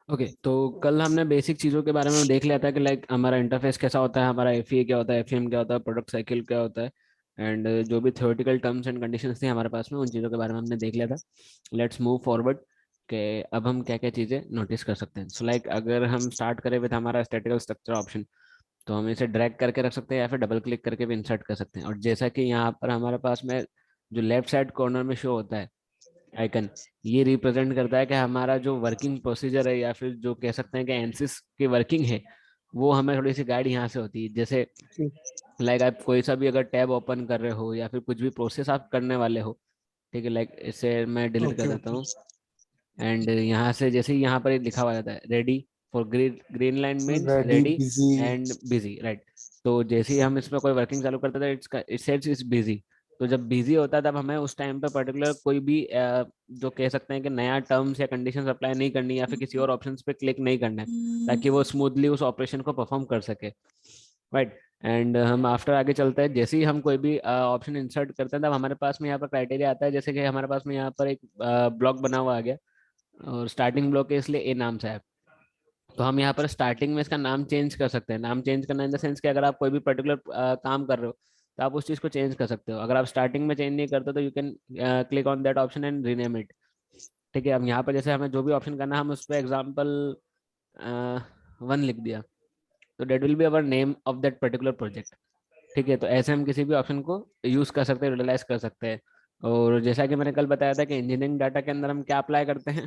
Okay, तो कल हमने बेसिक चीज़ों के बारे में देख लिया था कि लाइक हमारा इंटरफेस कैसा होता है, हमारा एफईए क्या होता है, एफईएम क्या होता है, प्रोडक्ट साइकिल क्या होता है, एंड जो भी थ्योरेटिकल टर्म्स एंड कंडीशंस थी हमारे पास में, उन चीज़ों के बारे में हमने देख लिया था। लेट्स मूव फॉरवर्ड कि अब हम क्या क्या चीज़ें नोटिस कर सकते हैं। सो लाइक अगर हम स्टार्ट करें विद हमारा स्टैटिकल स्ट्रक्चर ऑप्शन, तो हम इसे ड्रैग करके रख सकते हैं या फिर डबल क्लिक करके भी इंसर्ट कर सकते हैं। और जैसा कि यहाँ पर हमारे पास में जो लेफ्ट साइड कॉर्नर में शो होता है आइकन, ये रिप्रेजेंट करता है कि हमारा जो वर्किंग प्रोसीजर है या फिर जो कह सकते हैं कि एनसिस की वर्किंग है, वो हमें थोड़ी सी गाइड यहाँ से होती है। जैसे लाइक आप कोई सा भी अगर टैब ओपन कर रहे हो या फिर कुछ भी प्रोसेस आप करने वाले हो, ठीक है, लाइक इसे मैं डिलीट कर ओके देता ओके। हूँ। एंड यहाँ से जैसे ही यहाँ पर लिखा हुआ जाता है ready for green, green line means ready ready busy. And busy, right. तो जैसे ही हम इसमें कोई वर्किंग चालू करते थे, इट सेट्स इज बिजी। तो जब बिजी होता है तब हमें उस टाइम पे पर्टिकुलर कोई भी जो कह सकते हैं कि नया टर्म्स या कंडीशंस अप्लाई नहीं करनी या फिर किसी और ऑप्शंस पे क्लिक नहीं करना है, ताकि वो स्मूथली उस ऑपरेशन को परफॉर्म कर सके, राइट। एंड हम आफ्टर आगे चलते हैं, जैसे ही हम कोई भी ऑप्शन इंसर्ट करते हैं तब हमारे पास में यहाँ पर क्राइटेरिया आता है। जैसे कि हमारे पास में यहाँ पर एक ब्लॉक बना हुआ आ गया और स्टार्टिंग ब्लॉक है इसलिए ए नाम से है। तो हम यहाँ पर स्टार्टिंग में इसका नाम चेंज कर सकते हैं। नाम चेंज करना इन द सेंस कि अगर आप कोई भी पर्टिकुलर काम कर रहे हो तो आप उस चीज़ को चेंज कर सकते हो। अगर आप स्टार्टिंग में चेंज नहीं करते तो you can click on that option and rename it. ठीक है, अब यहाँ पर जैसे हमें जो भी ऑप्शन करना है हम उस पर एग्जाम्पल 1 लिख दिया, तो that will be our name of that particular project. ठीक है, तो ऐसे हम किसी भी ऑप्शन को यूज कर सकते हैं, यूटिलाइज कर सकते हैं। और जैसा कि मैंने कल बताया था कि इंजीनियरिंग डाटा के अंदर हम क्या अप्लाई करते हैं,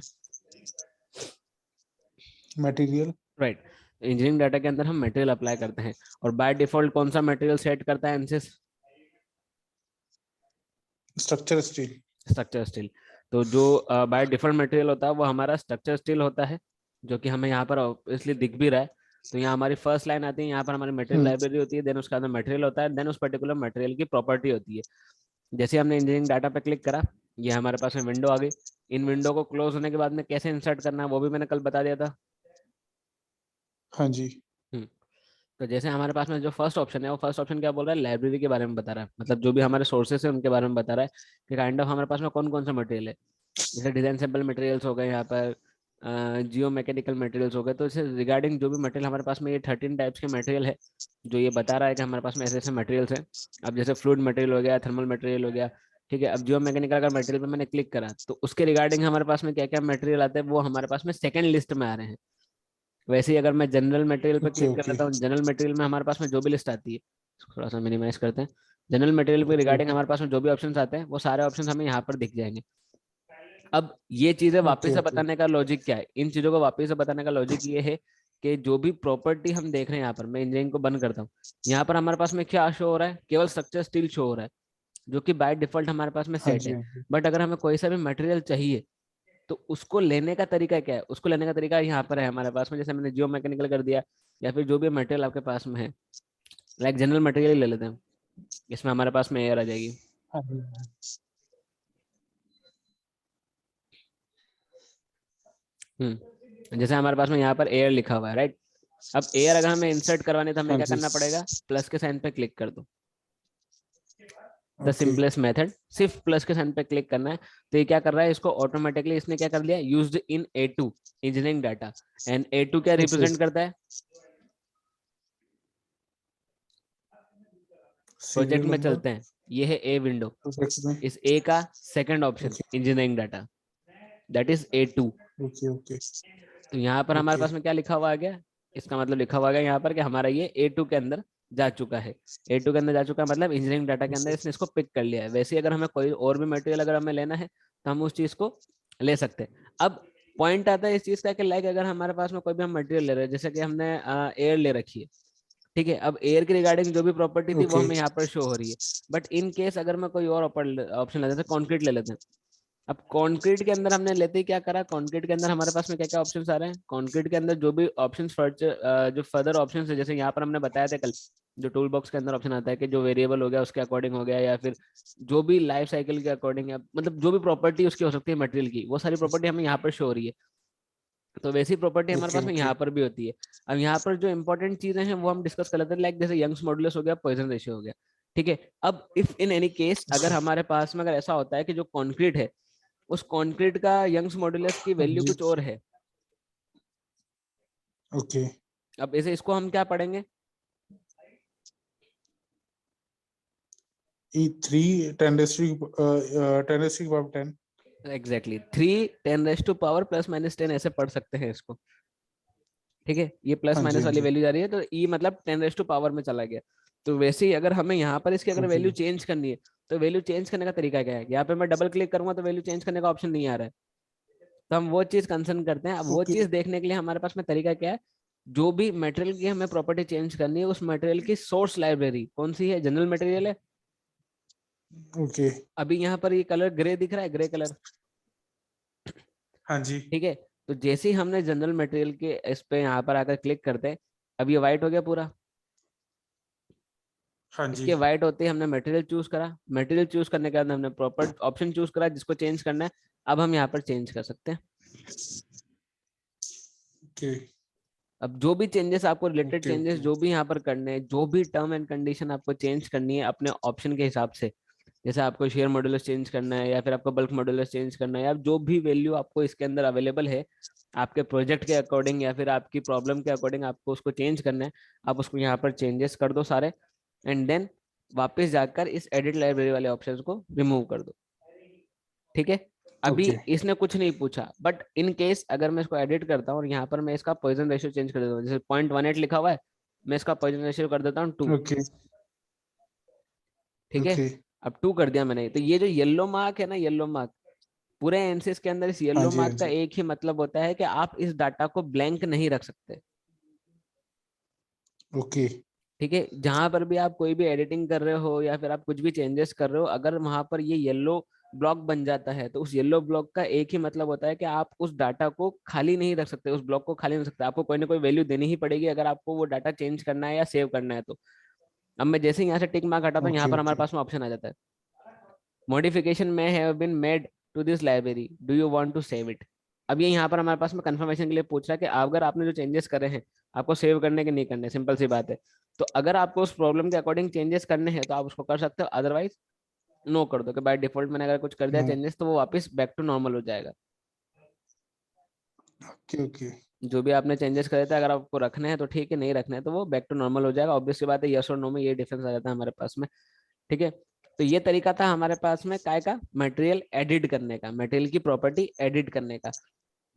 मटेरियल। राइट। इंजीनियरिंग डाटा के अंदर हम मटेरियल अप्लाई करते हैं। और बाय डिफॉल्ट कौन सा मटेरियल सेट करता है ANSYS? Structure steel. Structure steel. तो जो बाय डिफॉल्ट मटेरियल होता है वो हमारा स्ट्रक्चर स्टील होता है, जो कि हमें यहाँ पर इसलिए दिख भी रहा है। तो यहाँ हमारी फर्स्ट लाइन आती है, यहाँ पर हमारी मटेरियल हम्म। लाइब्रेरी होती है, देन उसका अंदर मटेरियल होता है, देन उस पर्टिकुलर मटेरियल की प्रॉपर्टी होती है। जैसे हमने इंजीनियरिंग डाटा पे क्लिक करा, ये हमारे पास में विंडो आ गई। इन विंडो को क्लोज होने के बाद में कैसे इंसर्ट करना है वो भी मैंने कल बता दिया था। हाँ जी। हम्म। तो जैसे हमारे पास में जो फर्स्ट ऑप्शन है, वो फर्स्ट ऑप्शन क्या बोल रहा है, लाइब्रेरी के बारे में बता रहा है, मतलब जो भी हमारे सोर्सेस है उनके बारे में बता रहा है कि काइंड ऑफ हमारे पास में कौन कौन सा मटेरियल है। जैसे डिजाइन सैम्पल मटेरियल्स हो गए यहाँ पर, जियो मैकेनिकल मटेरियल्स हो गए। तो इससे रिगार्डिंग जो भी मटेरियल हमारे पास में, ये 13 टाइप्स के मटेरियल है जो ये बता रहा है कि हमारे पास में ऐसे ऐसे मटेरियल्स हैं। अब जैसे फ्लूइड मटेरियल हो गया, थर्मल मटेरियल हो गया, ठीक है। अब जियो मैकेनिकल अगर मटेरियल पे मैंने क्लिक करा तो उसके रिगार्डिंग हमारे पास में क्या क्या मटेरियल आते हैं वो हमारे पास में सेकंड लिस्ट में आ रहे हैं। वैसे ही अगर मैं जनरल मटेरियल पे ओके क्लिक कर ओके लेता हूँ, जनरल मटेरियल में हमारे पास में जो भी लिस्ट आती है, थोड़ा सा मिनिमाइज करते हैं। जनरल मटेरियल पे ओके रिगार्डिंग हमारे पास में जो भी ऑप्शंस आते हैं वो सारे ऑप्शंस हमें यहाँ पर दिख जाएंगे। अब ये चीजें वापस ओके से ओके। बताने का लॉजिक क्या है, इन चीजों को वापस से बताने का लॉजिक ये है कि जो भी प्रॉपर्टी हम देख रहे हैं, यहाँ पर मैं इंजीनियरिंग को बंद करता हूँ, यहाँ पर हमारे पास में क्या शो हो रहा है, केवल स्ट्रक्चर स्टील शो हो रहा है, जो कि बाय डिफॉल्ट हमारे पास में हाँ सेट जी है। हाँ जी। बट अगर हमें कोई सा भी मटेरियल चाहिए तो उसको लेने का तरीका क्या है, उसको लेने का तरीका यहाँ पर है हमारे पास में। जैसे मैंने जियो मैकेनिकल कर दिया, या फिर जो भी मटेरियल आपके पास में है, लाइक जनरल मटेरियल ही ले लेते हैं, इसमें हमारे पास में एयर आ जाएगी। हाँ जी हाँ जैसे हमारे पास में यहाँ पर एयर लिखा हुआ है, राइट। अब एयर अगर हमें इंसर्ट करवाने तो हमें हाँ क्या जी। करना पड़ेगा, प्लस के साइन पे क्लिक कर दो। The okay. सिंपलेस्ट मेथड, सिर्फ प्लस के साइन पे क्लिक करना है। तो ये क्या कर रहा है, इसको ऑटोमेटिकली इसने क्या कर लिया, used in A2 engineering data. And A2 क्या ओके। रिप्रेजेंट करता है, प्रोजेक्ट सीरियल में नंबर। चलते हैं, ये है ए विंडो। प्रोजेक्ट्स में। इस ए का second option okay engineering data, that is A2। Okay okay तो यहाँ पर हमारे ओके। पास में क्या लिखा हुआ आ गया, इसका मतलब लिखा हुआ आ गया यहाँ पर कि हमारा ये A2 के अंदर जा चुका है। A2 के अंदर जा चुका है मतलब इंजीनियरिंग डाटा के अंदर इसने इसको पिक कर लिया है। वैसे ही अगर हमें कोई और भी मटेरियल अगर हमें लेना है तो हम उस चीज को ले सकते हैं। अब पॉइंट आता है इस चीज का कि लाइक अगर हमारे पास में कोई भी हम मटेरियल ले रहे हैं, जैसे कि हमने एयर ले रखी है, ठीक है। अब एयर के रिगार्डिंग जो भी प्रॉपर्टी थी वो ओके हमें यहाँ पर शो हो रही है। बट इन केस अगर मैं कोई और ऑप्शन लेते हैं, कंक्रीट ले लेते हैं। अब कंक्रीट के अंदर हमने लेते ही क्या करा, कंक्रीट के अंदर हमारे पास में क्या क्या ऑप्शंस आ रहे हैं, कंक्रीट के अंदर जो भी ऑप्शंस जो फर्दर ऑप्शंस है, जैसे यहाँ पर हमने बताया था कल, जो टूल बॉक्स के अंदर ऑप्शन आता है कि जो वेरिएबल हो गया उसके अकॉर्डिंग हो गया, या फिर जो भी लाइफ साइकिल के अकॉर्डिंग, या मतलब जो भी प्रॉपर्टी उसकी हो सकती है मटेरियल की, वो सारी प्रॉपर्टी हमें यहाँ पर शो हो रही है। तो वैसी प्रॉपर्टी हमारे ओके पास में ओके। यहाँ पर भी होती है। अब यहाँ पर जो इंपॉर्टेंट चीजें हैं वो हम डिस्कस कर लेते हैं, लाइक जैसे यंग्स मॉडुलस हो गया, पॉइजन रेशियो हो गया, ठीक है। अब इफ इन एनी केस अगर हमारे पास में अगर ऐसा होता है कि जो कॉन्क्रीट है, उस कॉन्क्रीट का यंग्स मॉडुलस की हाँ वैल्यू जी। कुछ और है, ओके। अब इसे इसको हम क्या पढ़ेंगे? E3 10 एग्जैक्टली 3 10⁻⁻10 ऐसे पढ़ सकते हैं इसको। ठीक है, ये प्लस हाँ जी, माइनस हाँ वाली जी। वैल्यू जा रही है तो ई मतलब 10 में चला गया। तो वैसे ही अगर हमें यहाँ पर इसकी अगर ओके, वैल्यू चेंज करनी है, तो वैल्यू चेंज करने का तरीका क्या है? यहाँ पे मैं डबल क्लिक करूंगा तो वैल्यू चेंज करने का ऑप्शन नहीं आ रहा है। तो हम वो चीज कंसर्न करते हैं। अब वो ओके, चीज देखने के लिए हमारे पास में तरीका क्या है? जो भी मटेरियल की हमें प्रॉपर्टी चेंज करनी है, उस मटेरियल की सोर्स लाइब्रेरी कौन सी है? जनरल मटेरियल है। ओके। अभी यहाँ पर ये कलर ग्रे दिख रहा है, ग्रे कलर। हाँ जी, ठीक है, तो जैसे ही हमने जनरल मटेरियल के इस पे यहाँ पर आकर क्लिक करते हैं, अब ये व्हाइट हो गया पूरा। हाँ जी। इसके व्हाइट होते ही हमने मटेरियल चूज करा, मटेरियल चूज करने के बाद हमने प्रॉपर ऑप्शन चूज करा जिसको चेंज करना है। अब हम यहाँ पर चेंज कर सकते हैं। ओके, अब जो भी चेंजेस आपको रिलेटेड ओके, चेंजेस ओके, जो भी यहाँ पर करने हैं, जो भी टर्म एंड कंडीशन आपको चेंज करनी है अपने ऑप्शन के हिसाब से, जैसे आपको शेयर मॉड्यूलस चेंज करना है या फिर आपको बल्क मॉड्यूलस चेंज करना है, या जो भी वैल्यू आपको इसके अंदर अवेलेबल है आपके प्रोजेक्ट के अकॉर्डिंग या फिर आपकी प्रॉब्लम के अकॉर्डिंग आपको उसको चेंज करना है, आप उसको यहाँ पर चेंजेस कर दो सारे। एंड देन वापस जाकर इस एडिट लाइब्रेरी वाले ऑप्शंस को रिमूव कर दो। ठीक है, अभी ओके, इसने कुछ नहीं पूछा, बट इन केस अगर मैं इसको एडिट करता हूँ और यहाँ पर मैं इसका पॉइजन रेशियो चेंज कर देता हूँ, जैसे 0.18 लिखा हुआ है, मैं इसका पॉइजन रेशियो कर देता हूँ 2। ओके, ठीक है, ओके। अब 2 कर दिया मैंने। तो ये जो येलो मार्क है ना, येलो मार्क, पूरे एनसीएस के अंदर इस हाँ येलो जी, हाँ मार्क का जी। एक ही मतलब होता है कि आप इस डाटा को ब्लैंक नहीं रख सकते। ओके, ठीक है, जहां पर भी आप कोई भी एडिटिंग कर रहे हो या फिर आप कुछ भी चेंजेस कर रहे हो, अगर वहां पर ये येलो ब्लॉक बन जाता है तो उस येलो ब्लॉक का एक ही मतलब होता है कि आप उस डाटा को खाली नहीं रख सकते, उस ब्लॉक को खाली नहीं रख सकते, आपको कोई ना कोई वैल्यू देनी ही पड़ेगी अगर आपको वो डाटा चेंज करना है या सेव करना है तो। अब मैं जैसे ही यहाँ से टिक मार्क हटाता हूँ, यहाँ ओके, पर हमारे ओके, पास में ऑप्शन आ जाता है, मॉडिफिकेशन में have been made to this library, do you want to save it. अब ये यहाँ पर हमारे पास में कंफर्मेशन के लिए पूछ रहा है कि अगर आपने जो चेंजेस करे हैं आपको सेव करने के नहीं करने, सिंपल सी बात है। तो अगर आपको उस प्रॉब्लम के अकॉर्डिंग चेंजेस करने हैं तो आप उसको कर सकते हो, अदरवाइज नो कर दो कि बाय डिफॉल्ट मैंने अगर कुछ कर दिया नो, चेंजेस तो वो वापस बैक टू नॉर्मल हो जाएगा। ओके, ओके, जो भी आपने चेंजेस करे थे अगर आपको रखने हैं तो ठीक है, नहीं रखने हैं तो वो बैक टू नॉर्मल हो जाएगा। ऑब्वियस सी बात है, यस और नो में ये डिफरेंस आ जाता है हमारे पास में। ठीक है, तो ये तरीका था हमारे पास में काय का, मटेरियल एडिट करने का, मटेरियल की प्रॉपर्टी एडिट करने का,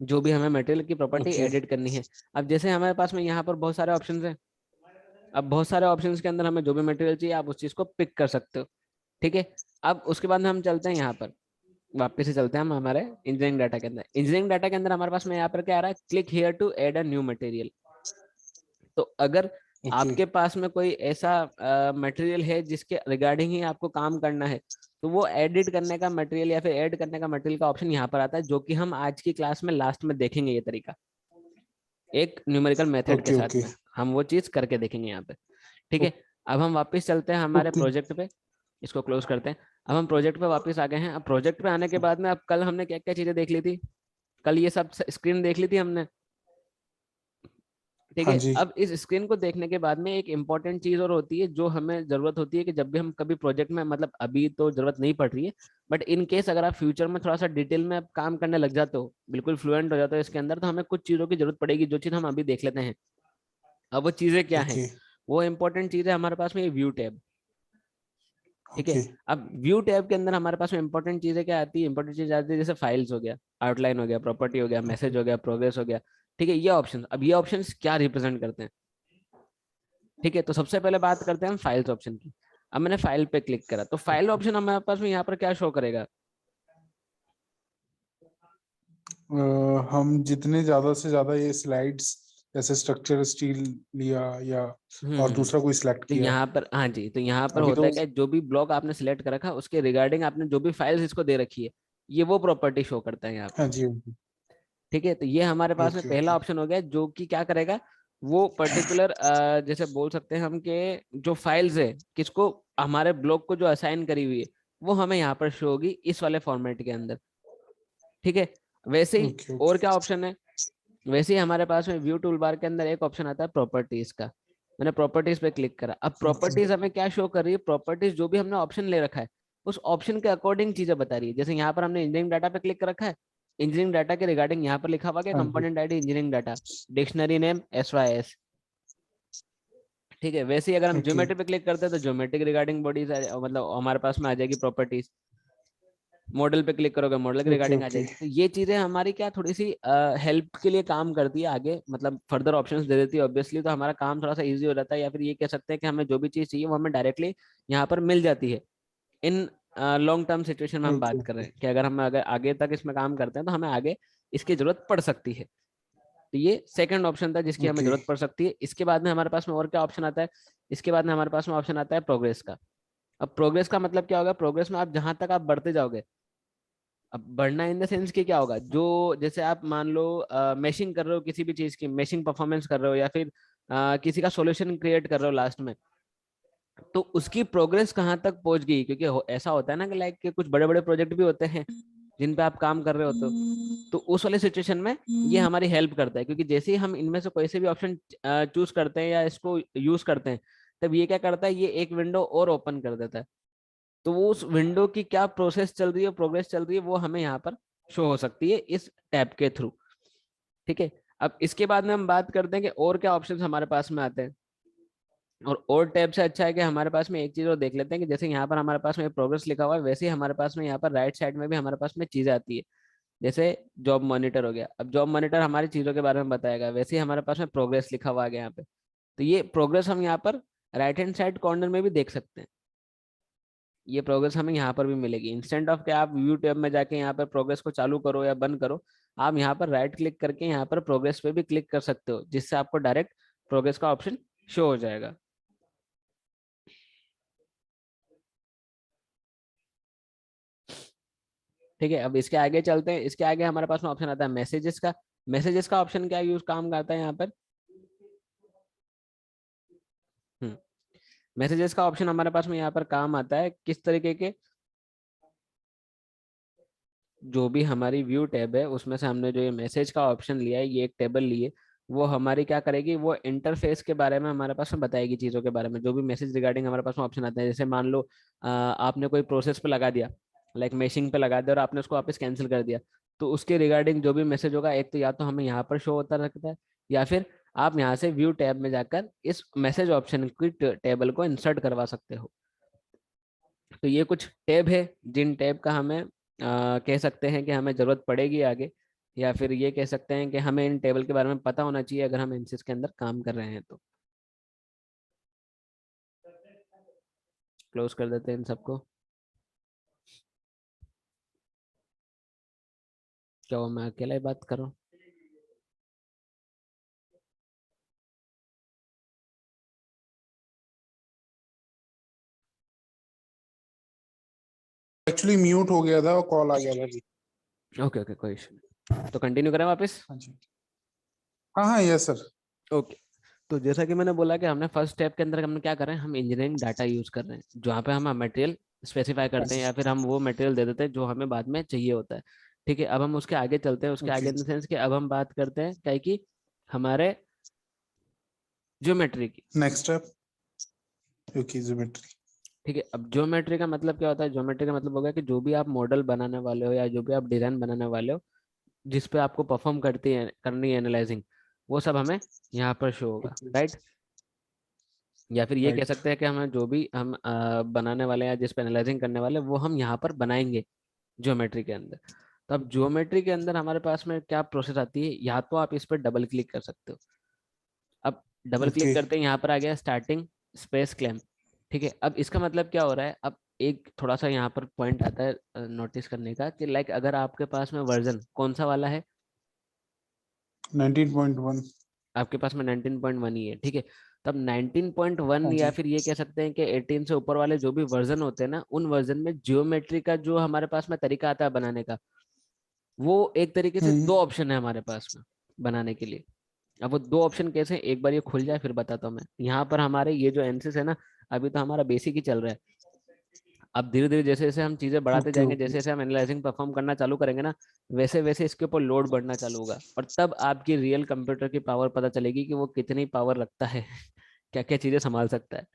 जो भी हमें मटेरियल की प्रॉपर्टी ओके, एडिट करनी है। अब जैसे हमारे पास में यहाँ पर बहुत सारे ऑप्शंस हैं, अब बहुत सारे ऑप्शंस के अंदर हमें जो भी मटेरियल चाहिए आप उस चीज को पिक कर सकते हो। ठीक है, अब उसके बाद हम चलते हैं यहाँ पर, वापस से चलते हैं हम हमारे इंजीनियरिंग डाटा के अंदर। इंजीनियरिंग डाटा के अंदर हमारे पास में यहाँ पर क्या आ रहा है, click here to add a new material. तो अगर ओके, आपके पास में कोई ऐसा मटेरियल है जिसके रिगार्डिंग ही आपको काम करना है, तो वो एडिट करने का मटेरियल या फिर ऐड करने का मटेरियल का ऑप्शन यहाँ पर आता है, जो कि हम आज की क्लास में लास्ट में देखेंगे ये तरीका, एक न्यूमेरिकल मेथड के ओके, साथ ओके, में हम वो चीज करके देखेंगे यहाँ पे। ठीक है, अब हम वापस चलते हैं हमारे ओके। प्रोजेक्ट पे, इसको क्लोज करते हैं। अब हम प्रोजेक्ट पे वापस आ गए हैं। अब प्रोजेक्ट पे आने के बाद में अब कल हमने क्या क्या चीजें देख ली थी, कल ये सब स्क्रीन देख ली थी हमने। ठीक हाँ है, जी, अब इस स्क्रीन को देखने के बाद में एक इंपॉर्टेंट चीज और होती है जो हमें जरूरत होती है कि जब भी हम कभी प्रोजेक्ट में, मतलब अभी तो जरूरत नहीं पड़ रही है, बट इन केस अगर आप फ्यूचर में थोड़ा सा डिटेल में आप काम करने लग जाते हो, बिल्कुल फ्लुएंट हो जाते हो इसके अंदर, तो हमें कुछ चीजों की जरूरत पड़ेगी जो चीज हम अभी देख लेते हैं। अब वो चीजें क्या हैं? ओके, वो इंपॉर्टेंट चीज है हमारे पास में, ये व्यू टैब। ठीक है, ओके, अब व्यू टैब के अंदर हमारे पास में इंपॉर्टेंट चीजें क्या आती है? इंपॉर्टेंट चीज आती है जैसे फाइल्स हो गया, आउटलाइन हो गया, प्रॉपर्टी हो गया, ओके, मैसेज हो गया, प्रोग्रेस हो गया। ठीक है, ये ऑप्शन, अब ये ऑप्शन क्या रिप्रेजेंट करते हैं? ठीक है, तो सबसे पहले बात करते हैं हम फाइल्स ऑप्शन की। अब मैंने फाइल पे क्लिक करा तो फाइल ओके। ऑप्शन हमारे पास में यहाँ पर क्या शो करेगा? हम जितने ज्यादा से ज्यादा ये स्लाइड्स जैसे स्ट्रक्चर स्टील लिया या और हम्म। दूसरा कोई सिलेक्ट तो किया। यहाँ पर, हाँ जी, तो यहाँ पर अभी होता तो है कि जो भी ब्लॉक आपने सिलेक्ट कर रखा उसके रिगार्डिंग आपने जो भी फाइल्स इसको दे रखी है, ये वो प्रॉपर्टी शो करता है यहाँ पर। हाँ जी, हाँ जी। ठीक है, तो ये हमारे पास में ओके, पहला ओके, ऑप्शन हो गया जो कि क्या करेगा, वो पर्टिकुलर जैसे बोल सकते हैं हम कि जो फाइल्स है किसको, हमारे ब्लॉक को जो असाइन करी हुई है वो हमें यहाँ पर शो होगी इस वाले फॉर्मेट के अंदर। ठीक है, वैसे ही ओके, और ओके, क्या ऑप्शन है? वैसे ही हमारे पास में व्यू टूल बार के अंदर एक ऑप्शन आता है प्रॉपर्टीज का। मैंने प्रॉपर्टीज पे क्लिक करा, अब ओके, प्रॉपर्टीज हमें क्या शो कर रही है? प्रॉपर्टीज जो भी हमने ऑप्शन ले रखा है उस ऑप्शन के अकॉर्डिंग चीजें बता रही है। जैसे यहाँ पर हमने इंजीनियरिंग डाटा पे क्लिक कर रखा है, इंजीनियरिंग डाटा के रिगार्डिंग यहाँ पर लिखा हुआ क्या, हाँ जी। Component ID engineering data, dictionary name SYS। ठीक है, वैसे ही अगर हम ओके ज्योमेट्री पे क्लिक करते हैं तो ज्योमेट्री के रिगार्डिंग बॉडीज मतलब हमारे पास में आ जाएगी प्रॉपर्टीज। मॉडल पे क्लिक करोगे मॉडल के ओके रिगार्डिंग आ ओके। जाएगी। तो ये चीजें हमारी क्या थोड़ी सी हेल्प के लिए काम करती है आगे, मतलब फर्दर ऑप्शंस दे देती है ऑब्वियसली, तो हमारा काम थोड़ा सा इजी हो जाता है, या फिर ये कह सकते हैं कि हमें जो भी चीज चाहिए वो हमें डायरेक्टली यहाँ पर मिल जाती है। इन लॉन्ग टर्म सिचुएशन में हम ओके बात कर रहे ओके। हैं कि अगर हम अगर आगे तक इसमें काम करते हैं तो हमें आगे इसकी जरूरत पड़ सकती है। तो ये सेकंड ऑप्शन था जिसकी हमें ओके जरूरत पड़ सकती है। इसके बाद में हमारे पास में और क्या ऑप्शन आता है, इसके बाद में हमारे पास में ऑप्शन आता है प्रोग्रेस का। अब प्रोग्रेस का मतलब क्या होगा, प्रोग्रेस में आप जहां तक आप बढ़ते जाओगे, अब बढ़ना इन द सेंस कि क्या होगा, जो जैसे आप मान लो मैशिंग कर रहे हो, किसी भी चीज की मैशिंग परफॉर्मेंस कर रहे हो, या फिर किसी का सॉल्यूशन क्रिएट कर रहे हो लास्ट में, तो उसकी प्रोग्रेस कहाँ तक पहुंच गई, क्योंकि ऐसा होता है ना कि लाइक कुछ बड़े बड़े प्रोजेक्ट भी होते हैं जिन पे आप काम कर रहे होते हो। तो उस वाले सिचुएशन में ये हमारी हेल्प करता है, क्योंकि जैसे ही हम इनमें से कोई से भी ऑप्शन चूज करते हैं या इसको यूज करते हैं, तब ये क्या करता है, ये एक विंडो और ओपन कर देता है। तो वो उस विंडो की क्या प्रोसेस चल रही है, प्रोग्रेस चल रही है, वो हमें यहाँ पर शो हो सकती है इस टैब के थ्रू। ठीक है, अब इसके बाद में हम बात करते हैं कि और क्या ऑप्शंस हमारे पास में आते हैं। और टैब से अच्छा है कि हमारे पास में एक चीज और देख लेते हैं कि जैसे यहाँ पर हमारे पास में प्रोग्रेस लिखा हुआ है, वैसे ही हमारे पास में यहाँ पर राइट साइड में भी हमारे पास में चीजें आती है। जैसे जॉब मॉनिटर हो गया, अब जॉब मॉनिटर हमारी चीजों के बारे में बताएगा, वैसे ही हमारे पास में प्रोग्रेस लिखा हुआ आ गया यहाँ पे। तो ये प्रोग्रेस हम यहाँ पर राइट हैंड साइड कॉर्नर में भी देख सकते हैं। ये प्रोग्रेस हमें यहाँ पर भी मिलेगी, इंस्टेंट ऑफ के आप व्यू टैब में जाके यहाँ पर प्रोग्रेस को चालू करो या बंद करो, आप यहाँ पर राइट क्लिक करके यहाँ पर प्रोग्रेस पे भी क्लिक कर सकते हो, जिससे आपको डायरेक्ट प्रोग्रेस का ऑप्शन शो हो जाएगा। ठीक है, अब इसके आगे चलते हैं। इसके आगे हमारे पास में ऑप्शन आता है मैसेजेस का। मैसेजेस का ऑप्शन क्या यूज काम करता है यहाँ पर, मैसेजेस का ऑप्शन हमारे पास में यहाँ पर काम आता है किस तरीके के, जो भी हमारी व्यू टैब है उसमें से हमने जो ये मैसेज का ऑप्शन लिया है, ये एक टेबल लिए, वो हमारी क्या करेगी, वो इंटरफेस के बारे में हमारे पास में बताएगी, चीज़ों के बारे में, जो भी मैसेज रिगार्डिंग हमारे पास में ऑप्शन आता है। जैसे मान लो आपने कोई प्रोसेस पे लगा दिया, लाइक मैशिंग पे लगा दिया और आपने उसको वापस कैंसिल कर दिया, तो उसके रिगार्डिंग जो भी मैसेज होगा, एक तो या तो हमें यहाँ पर शो होता रहता है, या फिर आप यहाँ से व्यू टैब में जाकर इस मैसेज ऑप्शन की टेबल को इंसर्ट करवा सकते हो। तो ये कुछ टैब है जिन टैब का हमें कह सकते हैं कि हमें ज़रूरत पड़ेगी आगे, या फिर ये कह सकते हैं कि हमें इन टेबल के बारे में पता होना चाहिए अगर हम एमसीएस के अंदर काम कर रहे हैं तो। क्लोज कर देते हैं इन सबको। क्या हुआ, मैं अकेला ही बात कर रहा हूँ। एक्चुअली म्यूट हो गया था और कॉल आ गया था जी। ओके ओके, कोई इशू नहीं, तो कंटिन्यू करें वापस। हाँ जी। हाँ हाँ यस सर। ओके, तो जैसा कि मैंने बोला कि हमने फर्स्ट स्टेप के अंदर हमने क्या कर रहे हैं, हम इंजीनियरिंग डाटा यूज कर रहे हैं, जहाँ पे हम मटेरियल स्पेसिफाई करते हैं या फिर हम वो मटेरियल दे देते हैं जो हमें बाद में चाहिए होता है। ठीक है, अब हम उसके आगे चलते हैं, उसके आगे ओके। इन द सेंस कि अब हम बात करते हैं क्या है कि हमारे ज्योमेट्री की। Next step. Okay geometry. ठीक है, अब ज्योमेट्री का मतलब क्या होता है, ज्योमेट्री का मतलब होगा कि जो भी आप मॉडल बनाने वाले हो या जो भी आप डिजाइन बनाने वाले हो, जिस पे आपको परफॉर्म करनी है एनालाइजिंग, वो सब हमें यहाँ पर शो होगा, ओके राइट। या फिर ये कह राइट। सकते हैं कि हमें जो भी हम बनाने वाले हैं या जिस पे एनालाइजिंग करने वाले हैं, वो हम यहाँ पर बनाएंगे ज्योमेट्री के अंदर। तो अब ज्योमेट्री के अंदर हमारे पास में क्या प्रोसेस आती है, या तो आप इस पर डबल क्लिक कर सकते हो। अब डबल क्लिक ओके करते हैं, यहाँ पर आ गया स्टार्टिंग स्पेस क्लेम। ठीक है, अब इसका मतलब क्या हो रहा है, अब एक थोड़ा सा यहाँ पर पॉइंट आता है नोटिस करने का कि लाइक अगर आपके पास में वर्जन कौन सा वाला है, 19.1। आपके पास में 19.1 ही है। ठीक है, तब हाँ 19.1 या जी। फिर ये कह सकते हैं कि 18 से ऊपर वाले जो भी वर्जन होते हैं ना, उन वर्जन में जियोमेट्री का जो हमारे पास में तरीका आता है बनाने का, वो एक तरीके से हम्म। दो ऑप्शन है हमारे पास में बनाने के लिए। अब वो दो ऑप्शन कैसे हैं, एक बार ये खुल जाए फिर बताता हूँ मैं। यहाँ पर हमारे ये जो एनसिस है ना, अभी तो हमारा बेसिक ही चल रहा है। अब धीरे धीरे जैसे जैसे हम चीजें बढ़ाते ओके जाएंगे, ओके। जैसे जैसे हम एनालाइजिंग परफॉर्म करना चालू करेंगे ना, वैसे वैसे इसके ऊपर लोड बढ़ना चालू होगा, और तब आपकी रियल कंप्यूटर की पावर पता चलेगी कि वो कितनी पावर रखता है, क्या क्या चीजें संभाल सकता है।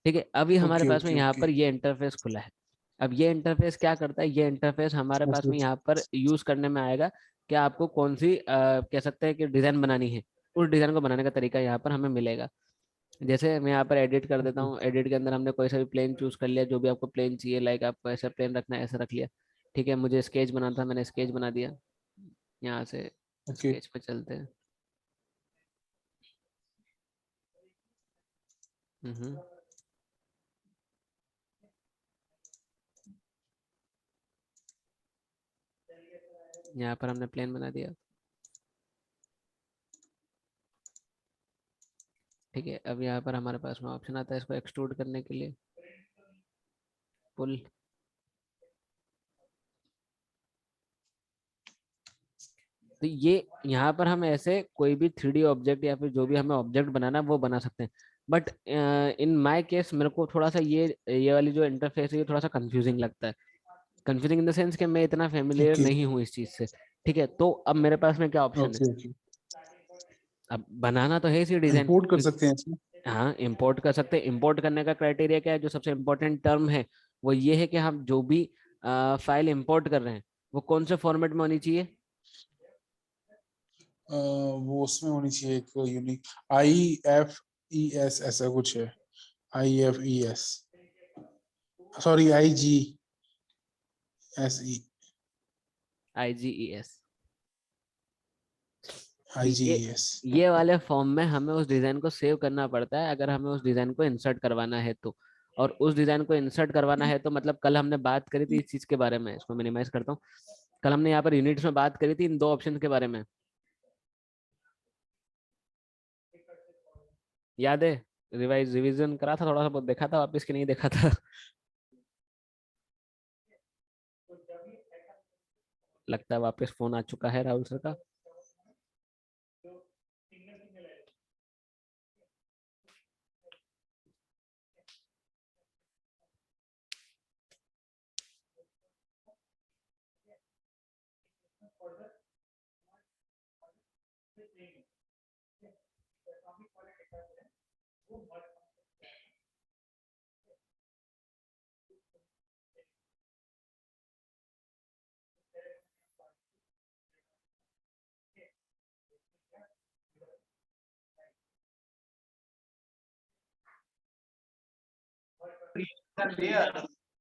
ठीक है, अभी हमारे ओके पास में ओके यहाँ ओके। पर ये इंटरफेस खुला है। अब ये इंटरफेस क्या करता है, ये इंटरफेस हमारे पास अच्छा में यहाँ पर यूज करने में आएगा कि आपको कौन सी कह सकते हैं कि डिजाइन बनानी है, उस डिजाइन को बनाने का तरीका यहाँ पर हमें मिलेगा। जैसे मैं यहाँ पर एडिट कर देता अच्छा हूँ, एडिट के अंदर हमने कोई सा भी प्लेन चूज कर लिया, जो भी आपको प्लेन चाहिए, लाइक आपको ऐसा प्लेन रखना है ऐसा रख लिया। ठीक है, मुझे स्केच बनाना था, मैंने स्केच बना दिया। यहाँ से ओके। स्केच पे चलते हैं। हम्म। यहाँ पर हमने प्लेन बना दिया। ठीक है, अब यहाँ पर हमारे पास में ऑप्शन आता है इसको एक्सट्रूड करने के लिए, पुल। तो ये यहाँ पर हम ऐसे कोई भी 3D ऑब्जेक्ट या फिर जो भी हमें ऑब्जेक्ट बनाना है वो बना सकते हैं। बट इन माय केस मेरे को थोड़ा सा ये वाली जो इंटरफेस है ये थोड़ा सा कंफ्यूजिंग लगता है। कंफ्यूजिंग इन द सेंस कि मैं इतना फेमिलियर ओके नहीं हूँ इस चीज से। ठीक है, तो अब मेरे पास में क्या ऑप्शन है? Okay okay. अब बनाना तो है इसी डिजाइन। इंपोर्ट कर सकते हैं इसमें। हाँ, इंपोर्ट कर सकते हैं। इंपोर्ट करने का क्राइटेरिया क्या है, जो सबसे इम्पोर्टेंट टर्म है वो ये है कि हम जो भी फाइल इंपोर्ट कर रहे हैं वो कौन से फॉर्मेट में होनी चाहिए। वो उसमें होनी चाहिए एक यूनिक IFES ऐसा कुछ है। IFES, sorry IGSE। IGES। तो IGES। ये वाले फॉर्म में हमें उस डिजाइन को सेव करना पड़ता है अगर हमें उस डिजाइन को इंसर्ट करवाना है तो। और उस डिजाइन को इंसर्ट करवाना है तो मतलब कल हमने बात करी थी इस चीज के बारे में, इसको मिनिमाइज करता हूँ। कल हमने यहाँ पर यूनिट्स में बात करी थी इन दो ऑप्शन के बारे में, याद है? रिवीजन करा था, थोड़ा सा बहुत देखा था वापस कि नहीं देखा था? लगता है वापस फोन आ चुका है राहुल सर का।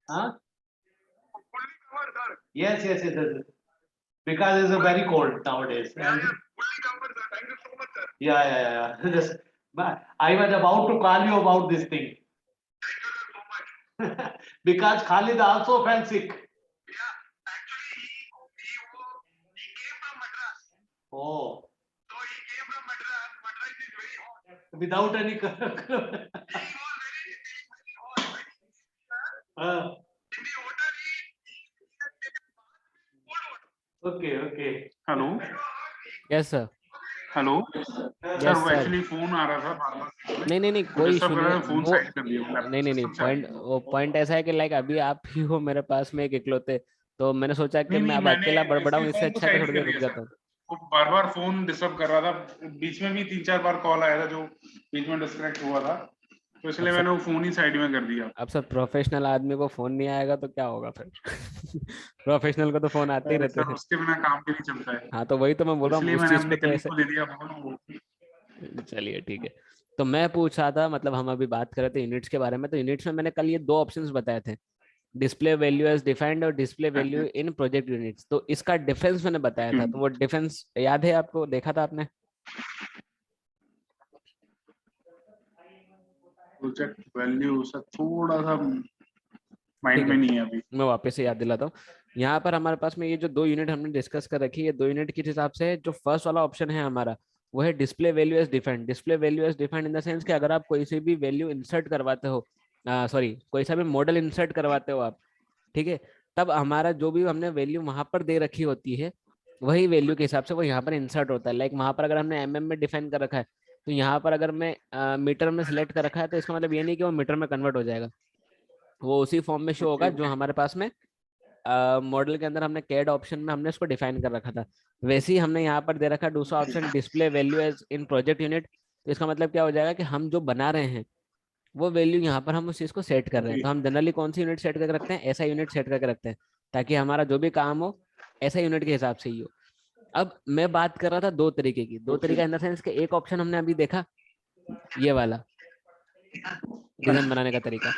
Huh? Yes, yes, yes, yes. Because it's a very cold nowadays. Yeah, yeah, fully covered, sir. Thank you so much, sir. Yeah, yeah, yeah. Just, but I was about to call you about this thing. Thank you, sir, so much. Because Khalid also fell sick. Yeah, actually, he came from Madras. Oh. So he came from Madras. Madras is very hot. Without any. He was very hot. In the hotel, okay, okay. Hello yes sir. Hello sir, yes वो sir. Actually phone आ रहा था pharmacy नहीं नहीं नहीं, वो कोई disturb issue कर नहीं रहा है था, फोन वो। साइड कर दिया, नहीं लैपटॉप नहीं नहीं, सिस्टम से पॉइंट आगे। वो पॉइंट ऐसा है कि लाइक अभी आप ही हो मेरे पास में एक इकलौते, तो मैंने सोचा कि नहीं मैं नहीं, अब मैंने अकेला बड़बड़ाऊं, इसलिए इससे फोन को अच्छा है कि साइड थोड़ी देर कर रुक दिया सर। जाता हूँ। वो बार बार फोन डिस्टर्ब कर रहा था, बीच में भी 3-4 बार कॉल आया था जो बीच में डिस्कनेक्ट हुआ था, तो अब इसलिए सर, मैंने वो फोन ही साइड में कर दिया। अब सर प्रोफेशनल आदमी को फोन नहीं आएगा तो क्या होगा फिर? प्रोफेशनल को तो फोन आते ही अरे रहते सर, हैं। उसके बिना काम भी नहीं चलता है, हाँ, तो वही तो मैं बोल तो रहा हूँ, इसलिए उस मैंने चीज को अपने तो कलीग ऐसे। को दे दिया फोन। चलिए ठीक है। तो मैं पूछ रहा था, मतलब हम अभी बात कर रहे थे यूनिट्स के बारे में, तो यूनिट्स में मैंने कल ये दो ऑप्शंस बताए थे, डिस्प्ले वैल्यू एज डिफाइंड और display value in project units. तो इसका डिफरेंस मैंने बताया था, तो वो डिफरेंस याद है आपको, देखा था आपने? प्रोजेक्ट वैल्यू सर थोड़ा सा माइंड ठीक में है, नहीं है अभी। मैं वापस से याद दिलाता हूँ। यहाँ पर हमारे पास में ये जो दो यूनिट हमने डिस्कस कर रखी है, दो यूनिट किस हिसाब से है, जो फर्स्ट वाला ऑप्शन है हमारा वो है display value as defined. Display value as defined in the sense कि अगर आप कोई सी भी वैल्यू इंसर्ट करवाते हो, सॉरी कोई सा भी मॉडल इंसर्ट करवाते हो आप, ठीक है, तब हमारा जो भी हमने वैल्यू वहां पर दे रखी होती है वही वैल्यू के हिसाब से वो यहाँ पर इंसर्ट होता है। लाइक वहां पर अगर हमने में डिफाइन कर रखा है, तो यहाँ पर अगर मैं मीटर में सिलेक्ट कर रखा है, तो इसका मतलब ये नहीं कि वो मीटर में कन्वर्ट हो जाएगा, वो उसी फॉर्म में शो ओके होगा जो ओके। हमारे पास में मॉडल के अंदर हमने कैड ऑप्शन में हमने उसको डिफाइन कर रखा था। वैसे ही हमने यहाँ पर दे रखा है दूसरा option display value as in project unit. तो इसका मतलब क्या हो जाएगा कि हम जो बना रहे हैं वो वैल्यू यहाँ पर हम उस चीज को सेट कर रहे हैं। Okay. तो हम जनरली कौन सी यूनिट सेट करके रखते हैं, ऐसा यूनिट सेट करके रखते हैं, ताकि हमारा जो भी काम हो ऐसा यूनिट के हिसाब से ही हो। अब मैं बात कर रहा था दो तरीके की, दो Okay. तरीका इन द सेंस कि एक ऑप्शन हमने अभी देखा ये वाला डिजाइन बनाने का तरीका,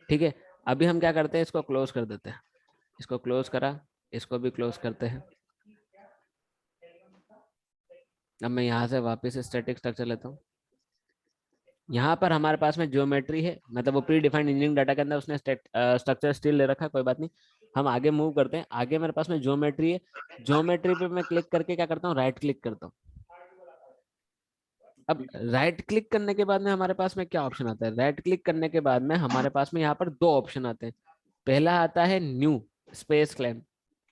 ठीक है। अभी हम क्या करते हैं, इसको क्लोज कर देते हैं, इसको क्लोज करा, इसको भी क्लोज करते हैं। अब मैं यहाँ से वापस स्टैटिक स्ट्रक्चर लेता हूँ। यहाँ पर हमारे पास में ज्योमेट्री है, मतलब वो प्री डिफाइंड इंजीनियरिंग डाटा के अंदर उसने स्ट्रक्चर स्टिल ले रखा है, कोई बात नहीं। हम आगे मूव करते हैं, आगे मेरे पास में ज्योमेट्री है। ज्योमेट्री पे मैं क्लिक करके क्या करता हूँ, राइट क्लिक करता हूँ। अब राइट क्लिक करने के बाद में हमारे पास में क्या ऑप्शन आता है, राइट क्लिक करने के बाद में हमारे पास में यहाँ पर दो ऑप्शन आते हैं। पहला आता है न्यू स्पेस क्लैम्प,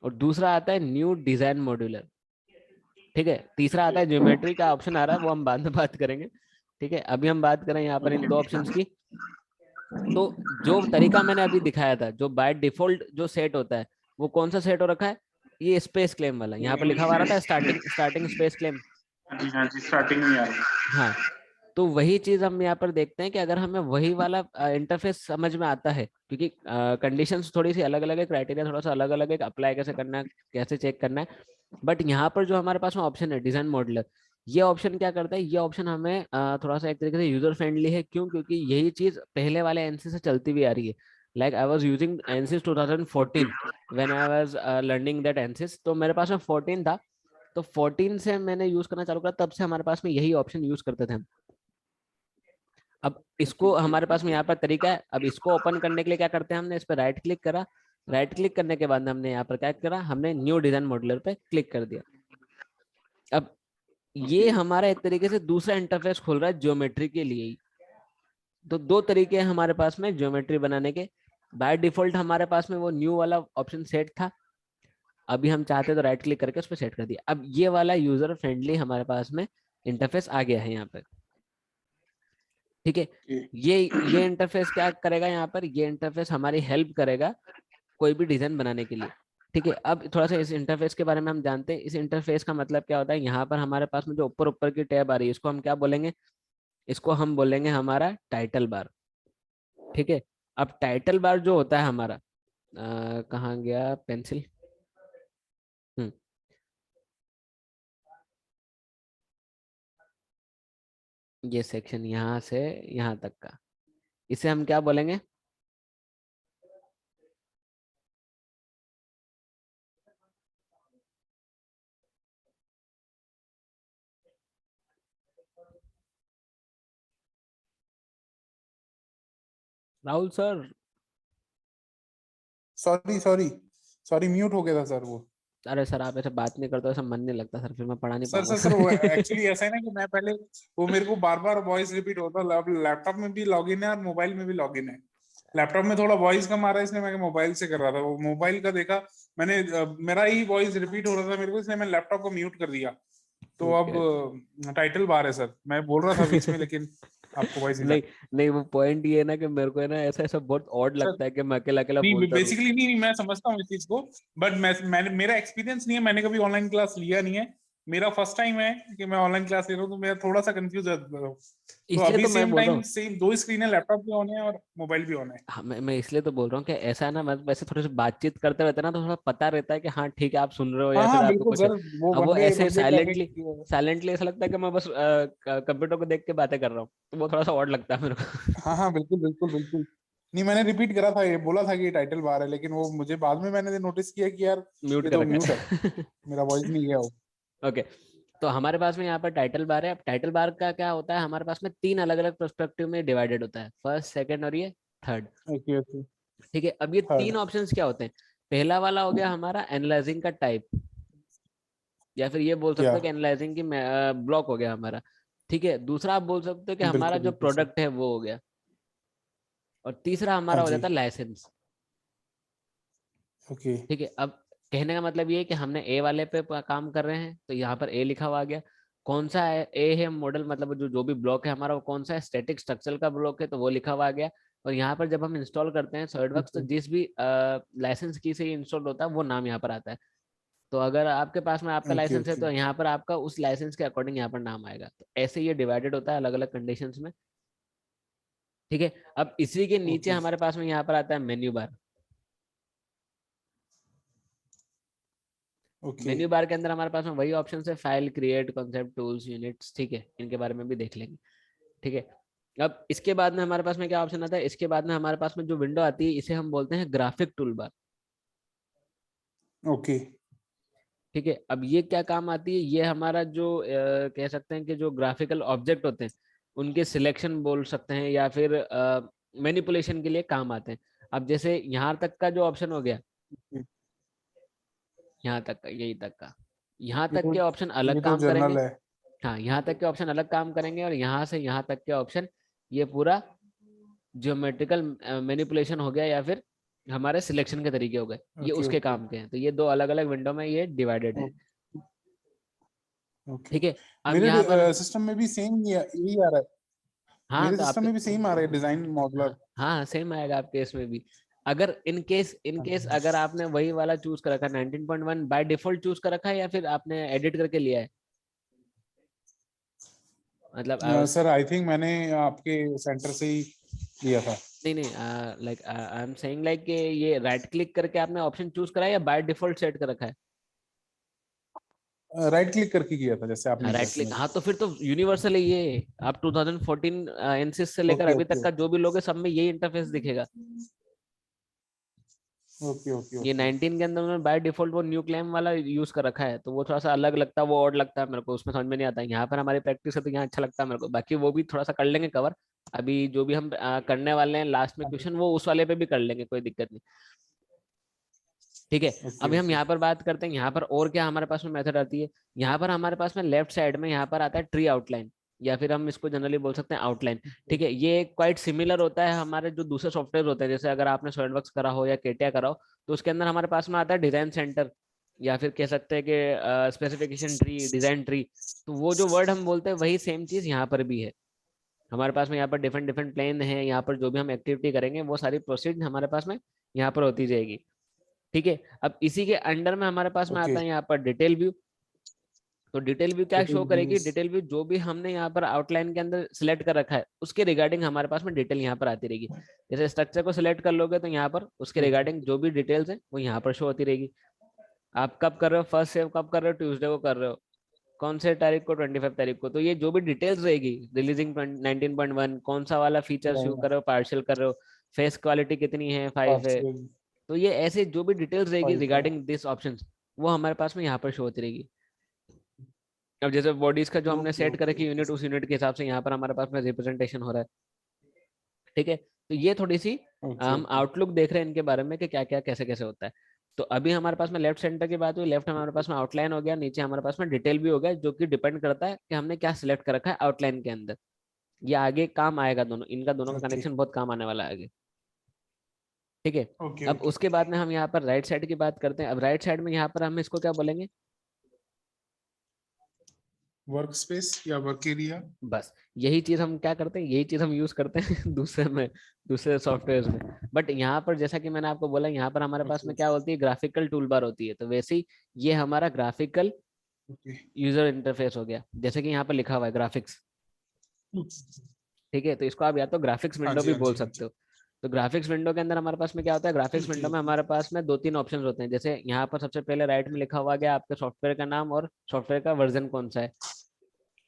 और दूसरा आता है न्यू डिजाइन मॉड्यूलर, ठीक है। तीसरा आता है ज्योमेट्री का ऑप्शन आ रहा है, वो हम बाद में बात करेंगे, ठीक है। अभी हम बात करें यहाँ पर इन दो ऑप्शंस की। तो जो तरीका मैंने अभी दिखाया था, जो बाय डिफॉल्ट जो सेट होता है, वो कौन सा सेट हो रखा है, ये स्पेस क्लेम वाला, यहाँ पर लिखा हुआ आ रहा था स्टार्टिंग स्टार्टिंग स्पेस क्लेम। हाँ जी, स्टार्टिंग में आ रहा है। हाँ, तो वही चीज हम यहाँ पर देखते हैं कि अगर हमें वही वाला इंटरफेस समझ में आता है, क्योंकि कंडीशंस थोड़ी सी अलग अलग है, क्राइटेरिया थोड़ा सा अलग अलग है, अप्लाई कैसे करना है, कैसे चेक करना है। बट यहाँ पर जो हमारे पास में ऑप्शन है डिजाइन मॉडलर, ये ऑप्शन क्या करता है, ये ऑप्शन हमें थोड़ा सा एक तरीके से यूजर फ्रेंडली है। क्यों? क्योंकि यही चीज पहले वाले एनसी से चलती हुई आ रही है। Like I was using ANSYS 2014 when I was learning that ANSYS, तो मेरे पास में 14 था। तो 14 से मैंने यूज करना चालू करा, तब से हमारे पास में यही ऑप्शन यूज करते थे हम। अब इसको हमारे पास में यहाँ पर तरीका है, अब इसको ओपन करने के लिए क्या करते हैं, हमने इस पर राइट क्लिक करा, राइट क्लिक करने के बाद हमने यहाँ पर क्या करा, हमने न्यू डिजाइन मॉड्यूलर पे क्लिक कर दिया। अब ये हमारा एक तरीके से दूसरा इंटरफेस खोल रहा है ज्योमेट्री के लिए ही। तो दो तरीके हैं हमारे पास में ज्योमेट्री बनाने के। बाय डिफॉल्ट हमारे पास में वो न्यू वाला ऑप्शन सेट था, अभी हम चाहते तो राइट क्लिक करके उस पर सेट कर दिया। अब ये वाला यूजर फ्रेंडली हमारे पास में इंटरफेस आ गया है यहाँ पे, ठीक है। ये इंटरफेस क्या करेगा, यहाँ पर ये इंटरफेस हमारी हेल्प करेगा कोई भी डिजाइन बनाने के लिए, ठीक है। अब थोड़ा सा इस इंटरफेस के बारे में हम जानते हैं। इस इंटरफेस का मतलब क्या होता है, यहाँ पर हमारे पास में जो ऊपर ऊपर की टैब आ रही है, इसको हम क्या बोलेंगे, इसको हम बोलेंगे हमारा टाइटल बार, ठीक है। अब टाइटल बार जो होता है हमारा, कहाँ गया पेंसिल, ये सेक्शन यहाँ से यहाँ तक का, इसे हम क्या बोलेंगे, Rahul sir. Sorry sorry sorry, mute हो गया था सर वो। अरे सर आप ऐसे बात नहीं करते, ऐसा मन नहीं लगता सर, फिर मैं पढ़ा नहीं सर सर पाऊंगा। सर वो एक्चुअली ऐसा है ना कि मैं पहले वो मेरे को बार बार वॉइस रिपीट होता है। अब लैपटॉप में भी लॉगिन है और मोबाइल में भी लॉगिन है। लैपटॉप में थोड़ा वॉइस कम आ रहा है, इसलिए मैं मोबाइल से कर रहा था। वो मोबाइल का देखा मैंने, मेरा ही वॉइस रिपीट हो रहा था मेरे को, इसलिए मैं लैपटॉप को म्यूट कर दिया। तो ओके। अब टाइटल बार है सर, मैं बोल रहा था बीच में, लेकिन आपको वॉइस नहीं नहीं जाती। नहीं, वो पॉइंट ये है ना कि मेरे को है ना ऐसा ऐसा बहुत ऑड सर लगता है कि मैं अकेला अकेला नहीं, बोलता रहूं। बेसिकली नहीं, मैं समझता हूँ इस चीज को। बट मैंने मेरा एक्सपीरियंस नहीं है, मैंने कभी ऑनलाइन क्लास लिया नहीं है। मेरा फर्स्ट टाइम है कि मैं ऑनलाइन क्लास ले रहा हूँ, तो मैं थोड़ा सा कंफ्यूज है। तो इसलिए अभी तो मैं सेम बोल रहा टाइम हूँ। सेम दो स्क्रीन है, लैपटॉप भी ऑन है और मोबाइल भी ऑन है। हाँ, मैं इसलिए तो बोल रहा हूँ कि ऐसा है ना, मतलब वैसे थोड़ी सी बातचीत करते रहते हैं ना, तो थोड़ा पता रहता है कि हाँ ठीक है आप सुन रहे हो हाँ या फिर हाँ आपको बिल्कुल कुछ है। सर, वो अब वो वनडे ऐसे वनडे साइलेंटली ट्रैफिक। साइलेंटली ऐसा लगता है कि मैं बस कंप्यूटर को देख के बातें कर रहा हूँ, तो वो थोड़ा सा ऑड लगता है मेरे को। हाँ हाँ बिल्कुल बिल्कुल बिल्कुल। नहीं, मैंने रिपीट करा था, ये बोला था कि ये टाइटल बार है, लेकिन वो मुझे बाद में मैंने नोटिस किया कि यार म्यूट ये कर तो रखा म्यूट है, है। मेरा वॉइस नहीं गया वो। ओके, तो हमारे पास में यहाँ पर टाइटल बार है। अब टाइटल बार का क्या होता है, हमारे पास में तीन अलग अलग पर्सपेक्टिव में डिवाइडेड होता है, फर्स्ट सेकंड और ये थर्ड, ओके ओके। ठीक है। अब ये थर्ड। तीन ऑप्शंस क्या होते हैं, पहला वाला हो गया हमारा एनालाइजिंग का टाइप, या फिर ये बोल सकते या हो कि एनालाइजिंग की ब्लॉक हो गया हमारा, ठीक है। दूसरा आप बोल सकते हो कि हमारा बिल्कुल जो बिल्कुल सर। प्रोडक्ट है वो हो गया, और तीसरा हाँ हमारा हो जी। जाता है लाइसेंस, ओके। ठीक है। अब कहने का मतलब ये है कि हमने ए वाले पे काम कर रहे हैं, तो यहाँ पर ए लिखा हुआ आ गया। कौन सा ए है मॉडल, मतलब जो जो भी ब्लॉक है हमारा वो कौन सा है, स्टैटिक स्ट्रक्चर का ब्लॉक है, तो वो लिखा हुआ आ गया। और यहाँ पर जब हम इंस्टॉल करते हैं सॉलिडवर्क्स, तो ओके जिस भी लाइसेंस की से इंस्टॉल होता है वो नाम यहाँ पर आता है। तो अगर आपके पास में आपका ओके लाइसेंस है, ओके। तो यहाँ पर आपका उस लाइसेंस के अकॉर्डिंग यहाँ पर नाम आएगा। तो ऐसे ये डिवाइडेड होता है अलग अलग कंडीशंस में, ठीक है, अब इसी के नीचे Okay. हमारे पास में यहाँ पर आता है menu bar. Okay. Menu bar के अंदर हमारे पास में वही ऑप्शन है, file, create, concept, tools, units, ठीक है, इनके बारे में भी देख लेंगे। ठीक है, अब इसके बाद में हमारे पास में क्या ऑप्शन आता है, इसके बाद में हमारे पास में जो विंडो आती है इसे हम बोलते हैं ग्राफिक टूल बार। Okay. ठीक है, अब ये क्या काम आती है, ये हमारा जो कह सकते हैं कि जो ग्राफिकल ऑब्जेक्ट होते हैं उनके सिलेक्शन बोल सकते हैं, या फिर मैनिपुलेशन के लिए काम आते हैं। अब जैसे यहाँ तक का जो ऑप्शन हो गया, यहाँ तक का, यही तक का, यहाँ तक के ऑप्शन अलग ये तो काम करेंगे। जनरल है। हाँ, यहाँ तक के ऑप्शन अलग काम करेंगे, और यहाँ से यहाँ तक के ऑप्शन, ये पूरा ज्योमेट्रिकल मैनिपुलेशन हो गया, या फिर हमारे सिलेक्शन के तरीके हो गए, ये Okay, उसके okay. काम के हैं। तो ये दो अलग अलग विंडो में ये डिवाइडेड है। Okay. ठीक है, अब मेरे यहाँ पर सिस्टम में भी सेम यही आ रहा है। हाँ, मेरे तो सिस्टम आपके में भी सेम आ रहा है डिजाइन मॉडलर। हाँ सेम आएगा आपके इसमें भी। अगर इन केस अगर आपने वही वाला चूज कर रखा है, 19.1 बाय डिफॉल्ट चूज कर रखा है, या फिर आपने एडिट करके लिया है, मतलब सर आई थिंक मैंने आपके सेंटर से ही लिया था। नहीं नहीं, like I am saying like ये राइट क्लिक करके आपने ऑप्शन चूज करा है, या बाय डिफॉल्ट सेट कर रखा है? राइट क्लिक करके किया था जैसे आपने राइट क्लिक, हाँ, तो फिर तो यूनिवर्सल है ये। आप 2014 एनसिस से लेकर ओके अभी तक ओके का जो भी लोगे सब में यही इंटरफेस दिखेगा। ओके ओके ये 19 के अंदर उन्होंने बाय डिफॉल्ट वो न्यू क्लेम वाला यूज कर रखा है, तो वो थोड़ा सा अलग लगता है, वो और लगता है मेरे को, उसमें समझ में नहीं आता। यहाँ पर हमारी प्रैक्टिस है तो यहाँ अच्छा लगता है मेरे को, बाकी वो भी थोड़ा सा कर लेंगे कवर। अभी जो भी हम करने वाले हैं लास्ट में क्वेश्चन, वो उस वाले पे भी कर लेंगे, कोई दिक्कत नहीं। ठीक है, ओके अभी हम ओके यहाँ पर बात करते हैं, यहाँ पर और क्या हमारे पास में मेथड आती है। यहाँ पर हमारे पास में लेफ्ट साइड में यहाँ पर आता है ट्री आउटलाइन, या फिर हम इसको जनरली बोल सकते हैं आउटलाइन। ठीक है, ये क्वाइट सिमिलर होता है हमारे जो दूसरे सॉफ्टवेयर होते हैं, जैसे अगर आपने सॉलिडवर्क्स करा हो या केटिया करा हो, तो उसके अंदर हमारे पास में आता है डिजाइन सेंटर, या फिर कह सकते हैं कि स्पेसिफिकेशन ट्री, डिजाइन ट्री। तो वो जो वर्ड हम बोलते हैं वही सेम चीज यहाँ पर भी है। हमारे पास में यहाँ पर डिफरेंट डिफरेंट प्लेन है, यहाँ पर जो भी हम एक्टिविटी करेंगे वो सारी प्रोसीड हमारे पास में यहाँ पर होती जाएगी। ठीक है, अब इसी के अंडर में हमारे पास में ओके। आता है यहाँ पर डिटेल व्यू। तो डिटेल व्यू क्या शो करेगी, Yes. डिटेल व्यू जो भी हमने यहाँ पर आउटलाइन के अंदर सिलेक्ट कर रखा है उसके रिगार्डिंग हमारे पास में डिटेल यहाँ पर आती रहेगी। जैसे स्ट्रक्चर को सिलेक्ट कर लोगे तो यहाँ पर उसके रिगार्डिंग जो भी डिटेल्स है वो यहाँ पर शो होती रहेगी। आप कब कर रहे हो, फर्स्ट सेव कब कर रहे हो, ट्यूसडे को कर रहे हो, कौन से तारीख को, 25 तारीख को। तो ये जो भी डिटेल्स रहेगी, रिलीजिंग 19.1, कौन सा वाला फीचर शो कर रहे हो, पार्शियल कर रहे हो, फेस क्वालिटी कितनी है, 5 है। तो ये ऐसे जो भी डिटेल्स रहेगी रिगार्डिंग दिस ऑप्शंस, वो हमारे पास में यहाँ पर शो होती रहेगी। अब जैसे बॉडीज का जो हमने सेट कर रखी यूनिट, उस यूनिट के हिसाब से यहाँ पर हमारे पास में रिप्रेजेंटेशन हो रहा है। ठीक है, तो ये थोड़ी सी हम आउटलुक देख रहे हैं इनके बारे में कि क्या क्या कैसे कैसे होता है। तो अभी हमारे पास में लेफ्ट सेंटर की बात हुई, लेफ्ट हमारे पास में आउटलाइन हो गया, नीचे हमारे पास में डिटेल भी हो गया, जो कि डिपेंड करता है कि हमने क्या सिलेक्ट कर रखा है आउटलाइन के अंदर। ये आगे काम आएगा, दोनों इनका दोनों का कनेक्शन बहुत काम आने वाला है आगे। ठीक है, ओके अब उसके बाद में हम यहाँ पर राइट साइड की बात करते हैं। अब राइट साइड में यहाँ पर हम इसको क्या बोलेंगे, वर्क स्पेस या वर्क एरिया। बस यही चीज हम क्या करते हैं, यही चीज हम यूज करते हैं दूसरे सॉफ्टवेयर में। बट यहाँ पर जैसा कि मैंने आपको बोला, यहाँ पर हमारे पास में क्या होती है, ग्राफिकल टूल बार होती है। तो वैसे ही ये हमारा ग्राफिकल ओके यूजर इंटरफेस हो गया, जैसे कि यहाँ पर लिखा हुआ है ग्राफिक्स। ठीक है, तो इसको आप या तो ग्राफिक्स हाँ विंडो जी भी हाँ बोल जी हाँ सकते हो। तो ग्राफिक्स विंडो के अंदर हमारे पास में क्या होता है, ग्राफिक्स विंडो में हमारे पास में दो तीन ऑप्शंस होते हैं। जैसे यहाँ पर सबसे पहले राइट में लिखा हुआ गया आपके सॉफ्टवेयर का नाम और सॉफ्टवेयर का वर्जन कौन सा है।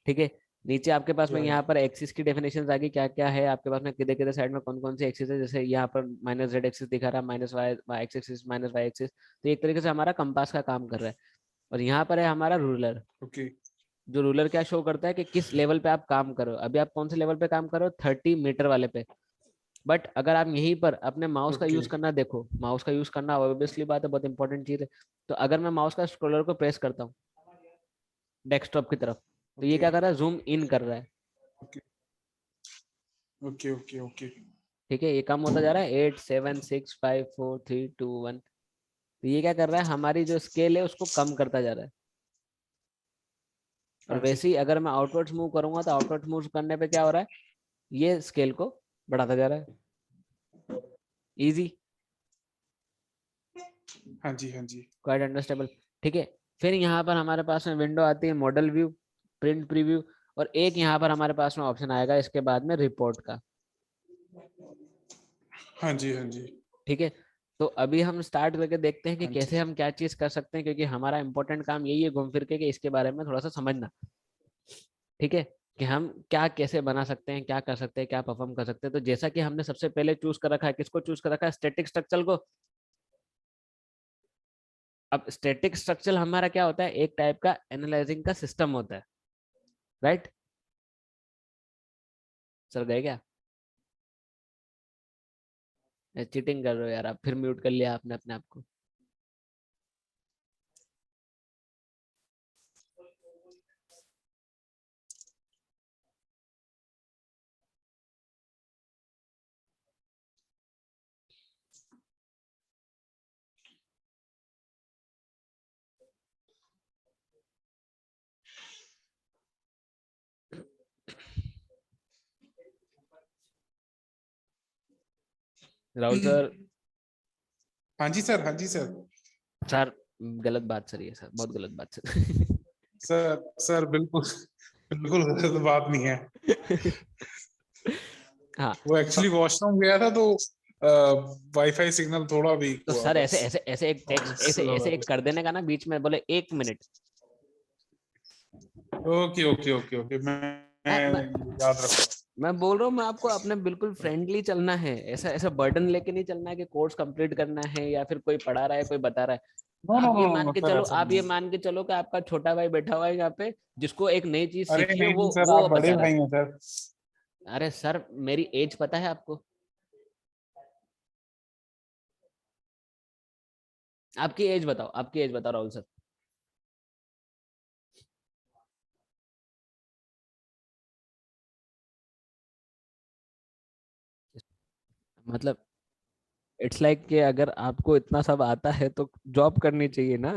ठीक है, नीचे आपके पास में यहाँ पर एक्सिस की डेफिनेशन आ गई, क्या क्या है आपके पास में, किधर किधर साइड में कौन कौन सी एक्सिस है। जैसे यहाँ पर -z एक्सिस दिखा रहा है, -y एक्सिस, -y एक्सिस। तो एक तरीके से हमारा कंपास का काम कर रहा है। और यहाँ पर है हमारा रूलर। ओके जो रूलर क्या शो करता है कि किस लेवल पे आप काम कर रहे हो। अभी आप कौन से लेवल पे काम कर रहे हो, 30 मीटर वाले पे। बट अगर आप यहीं पर अपने माउस का ओके यूज करना, देखो माउस का यूज करना ऑब्वियसली बात है, बहुत इंपॉर्टेंट चीज है। तो अगर मैं माउस का स्क्रोलर को प्रेस करता हूँ डेस्कटॉप की तरफ, तो ये ओके क्या कर रहा है, जूम इन कर रहा है। ओके ओके ओके ओके ठीक है, ये कम होता जा रहा है, 8 7 6 5 4 3 2 1। तो ये क्या कर रहा है, हमारी जो स्केल है उसको कम करता जा रहा है। और हाँ जी वैसे ही अगर मैं आउटवर्ड्स मूव करूंगा, तो आउटवर्ड्स मूव करने पे क्या हो रहा है, ये स्केल को बढ़ाता जा रहा है। इजी, हाँ जी हाँ जी क्वाइट अंडरस्टैंडेबल। ठीक है, फिर यहाँ पर हमारे पास में विंडो आती है मॉडल व्यू, प्रिंट प्रीव्यू, और एक यहाँ पर हमारे पास में ऑप्शन आएगा इसके बाद में रिपोर्ट का। हाँ जी, हाँ जी, ठीक है, तो अभी हम स्टार्ट करके देखते हैं कि हाँ जी। कैसे हम क्या चीज कर सकते हैं, क्योंकि हमारा इंपॉर्टेंट काम यही है घूम फिर के कि इसके बारे में थोड़ा सा समझना। ठीक है, कि हम क्या कैसे बना सकते हैं, क्या कर सकते हैं, क्या परफॉर्म कर सकते हैं। तो जैसा कि हमने सबसे पहले चूज कर रखा है, किसको चूज कर रखा है, स्टैटिक स्ट्रक्चर को। अब स्टैटिक स्ट्रक्चर हमारा क्या होता है, एक टाइप का एनालाइजिंग का सिस्टम होता है, राइट। सर गए क्या, चीटिंग कर रहे हो यार आप, फिर म्यूट कर लिया आपने अपने आप को। राहुल सर। हाँ जी सर, हाँ जी सर। सर गलत बात सर, ये सर बहुत गलत बात सर। सर बिल्कुल बिल्कुल गलत बात नहीं है। हाँ, वो एक्चुअली वॉशरूम गया था तो वाईफाई सिग्नल थोड़ा वीक तो हुआ सर ऐसे बस। ऐसे ऐसे एक टेक्स्ट उससे ऐसे ज्यादा ऐसे एक कुछ कर देने का ना, बीच में बोले 1 मिनट। नहीं। ओके ओके ओके ओके, मैं मैं याद रखूंगा। मैं बोल रहा हूँ, मैं आपको अपने बिल्कुल फ्रेंडली चलना है, ऐसा ऐसा बर्डन लेके नहीं चलना है कि कोर्स कंप्लीट करना है या फिर कोई पढ़ा रहा है कोई बता रहा है। नो नो आप नो ये मान नो के सर, चलो, ऐसा आप नहीं ये है। मान के चलो कि आपका छोटा भाई बैठा हुआ है यहाँ पे, जिसको एक नई चीज अरे सीखी है, नहीं नहीं वो सर, वो आप बता बड़े रहा है। भाई हैं सर। अरे सर मेरी एज पता है आपको, आपकी एज बताओ, आपकी एज बताओ राहुल सर। मतलब इट्स लाइक कि अगर आपको इतना सब आता है तो जॉब करनी चाहिए ना।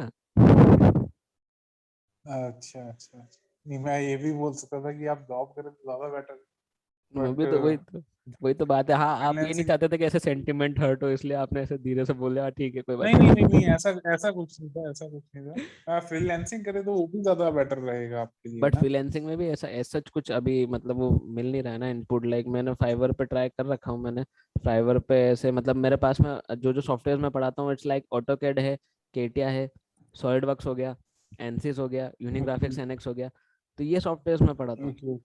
अच्छा अच्छा अच्छा। नहीं, मैं ये भी बोल सकता था कि आप जॉब करें तो ज्यादा बेटर, वो बट भी तो वही तो बात है। हाँ, आप ये नहीं फ्रीलांसिंग। चाहते थे कि ऐसे सेंटिमेंट हर्ट हो, इसलिए आपने ऐसे धीरे से बोले, हाँ ठीक है कोई बात नहीं नहीं नहीं नहीं। नहीं, ऐसा ऐसा कुछ नहीं था, ऐसा कुछ नहीं था। आप फ्रीलांसिंग करें तो वो भी ज्यादा बेटर रहेगा आपके लिए बट ना। फ्रीलांसिंग में भी ऐसा ऐसा कुछ अभी मतलब वो मिल नहीं रहा है ना इनपुट। लाइक मैंने फाइवर पे ट्राई कर रखा हूँ मैंने। फाइवर पे ऐसे मतलब मेरे पास में जो जो सॉफ्टवेयर मैं पढ़ाता हूँ, इट्स लाइक ऑटोकैड है, केटिया है, सॉलिड वर्क्स हो गया, एनसिस हो गया, ओके यूनिग्राफिक्स एनएक्स हो गया। तो ये सॉफ्टवेयर मैं पढ़ाता हूँ। ओके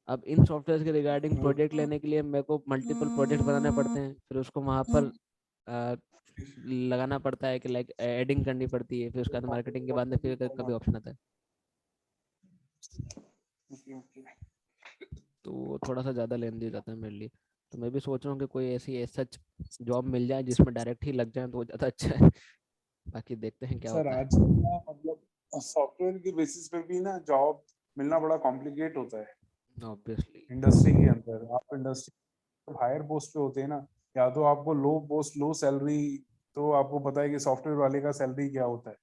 अब इन सॉफ्टवेयर के रिगार्डिंग प्रोजेक्ट ओके। लेने के लिए मेरे को मल्टीपल प्रोजेक्ट बनाने पड़ते हैं, फिर उसको वहां पर अ, लगाना पड़ता है कि लाइक एडिंग करनी पड़ती है, फिर उसके बाद मार्केटिंग के बाद में फिर कभी ऑप्शन आता है। तो वो थोड़ा सा ज़्यादा लेंदी हो जाता है मेरे लिए। तो मैं भी सोच रहा हूँ कि कोई ऐसी सच जॉब मिल जाए जिसमें डायरेक्ट ही लग जाए तो वो ज़्यादा अच्छा है। बाकी देखते हैं क्या सर होता है। आजकल ना मतलब सॉफ्टवेयर के बेसिस पे भी ना जॉब मिलना बड़ा कॉम्प्लिकेट होता है ऑब्वियसली। इंडस्ट्री के अंदर। आप इंडस्ट्री हायर पोस्ट पे होते हैं ना, या तो आपको लो पोस्ट लो सैलरी, तो आपको पता है कि सॉफ्टवेयर वाले का सैलरी क्या होता है।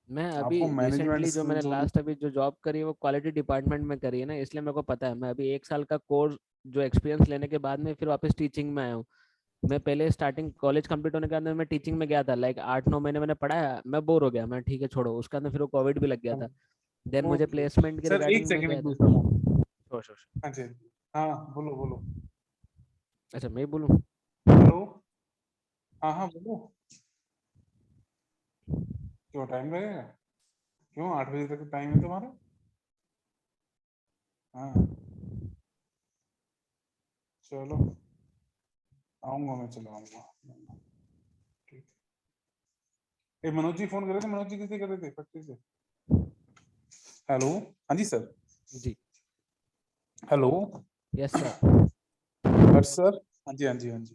मैं अभी आपको मैनेजमेंट रिसेंटली जो मैंने थोड़ी। लास्ट अभी जो जॉब करी है वो क्वालिटी डिपार्टमेंट में करी है ना, इसलिए मेरे को पता है। मैं अभी 1 साल का कोर्स जो एक्सपीरियंस लेने के बाद में फिर वापस टीचिंग में आया हूँ। मैं पहले स्टार्टिंग कॉलेज कंप्लीट होने के बाद में मैं टीचिंग में गया था, लाइक 8-9 महीने मैंने पढ़ाया, मैं बोर हो गया, मैं ठीक है छोड़ो। उसके बाद में फिर वो कोविड भी लग गया था। देन मुझे ओके प्लेसमेंट के सर, एक रिगार्डिंग में सेकंड गया एक था। दूसरा फोन। Sure sure. हाँ जी। हाँ बोलो बोलो। अच्छा मैं ही बोलूँ। हेलो। हाँ हाँ बोलो। क्यों टाइम लगेगा? क्यों 8 बजे तक टाइम है तुम्हारा? हाँ चलो, आऊंगा मैं, चलो आऊंगा। ठीक है। मनोज जी फोन कर रहे थे, मनोज जी किसे कर रहे थे फैक्ट्री से? हेलो। हाँ जी सर। जी। Hello. Yes sir. Harsh sir. हाँ जी हाँ जी हाँ जी।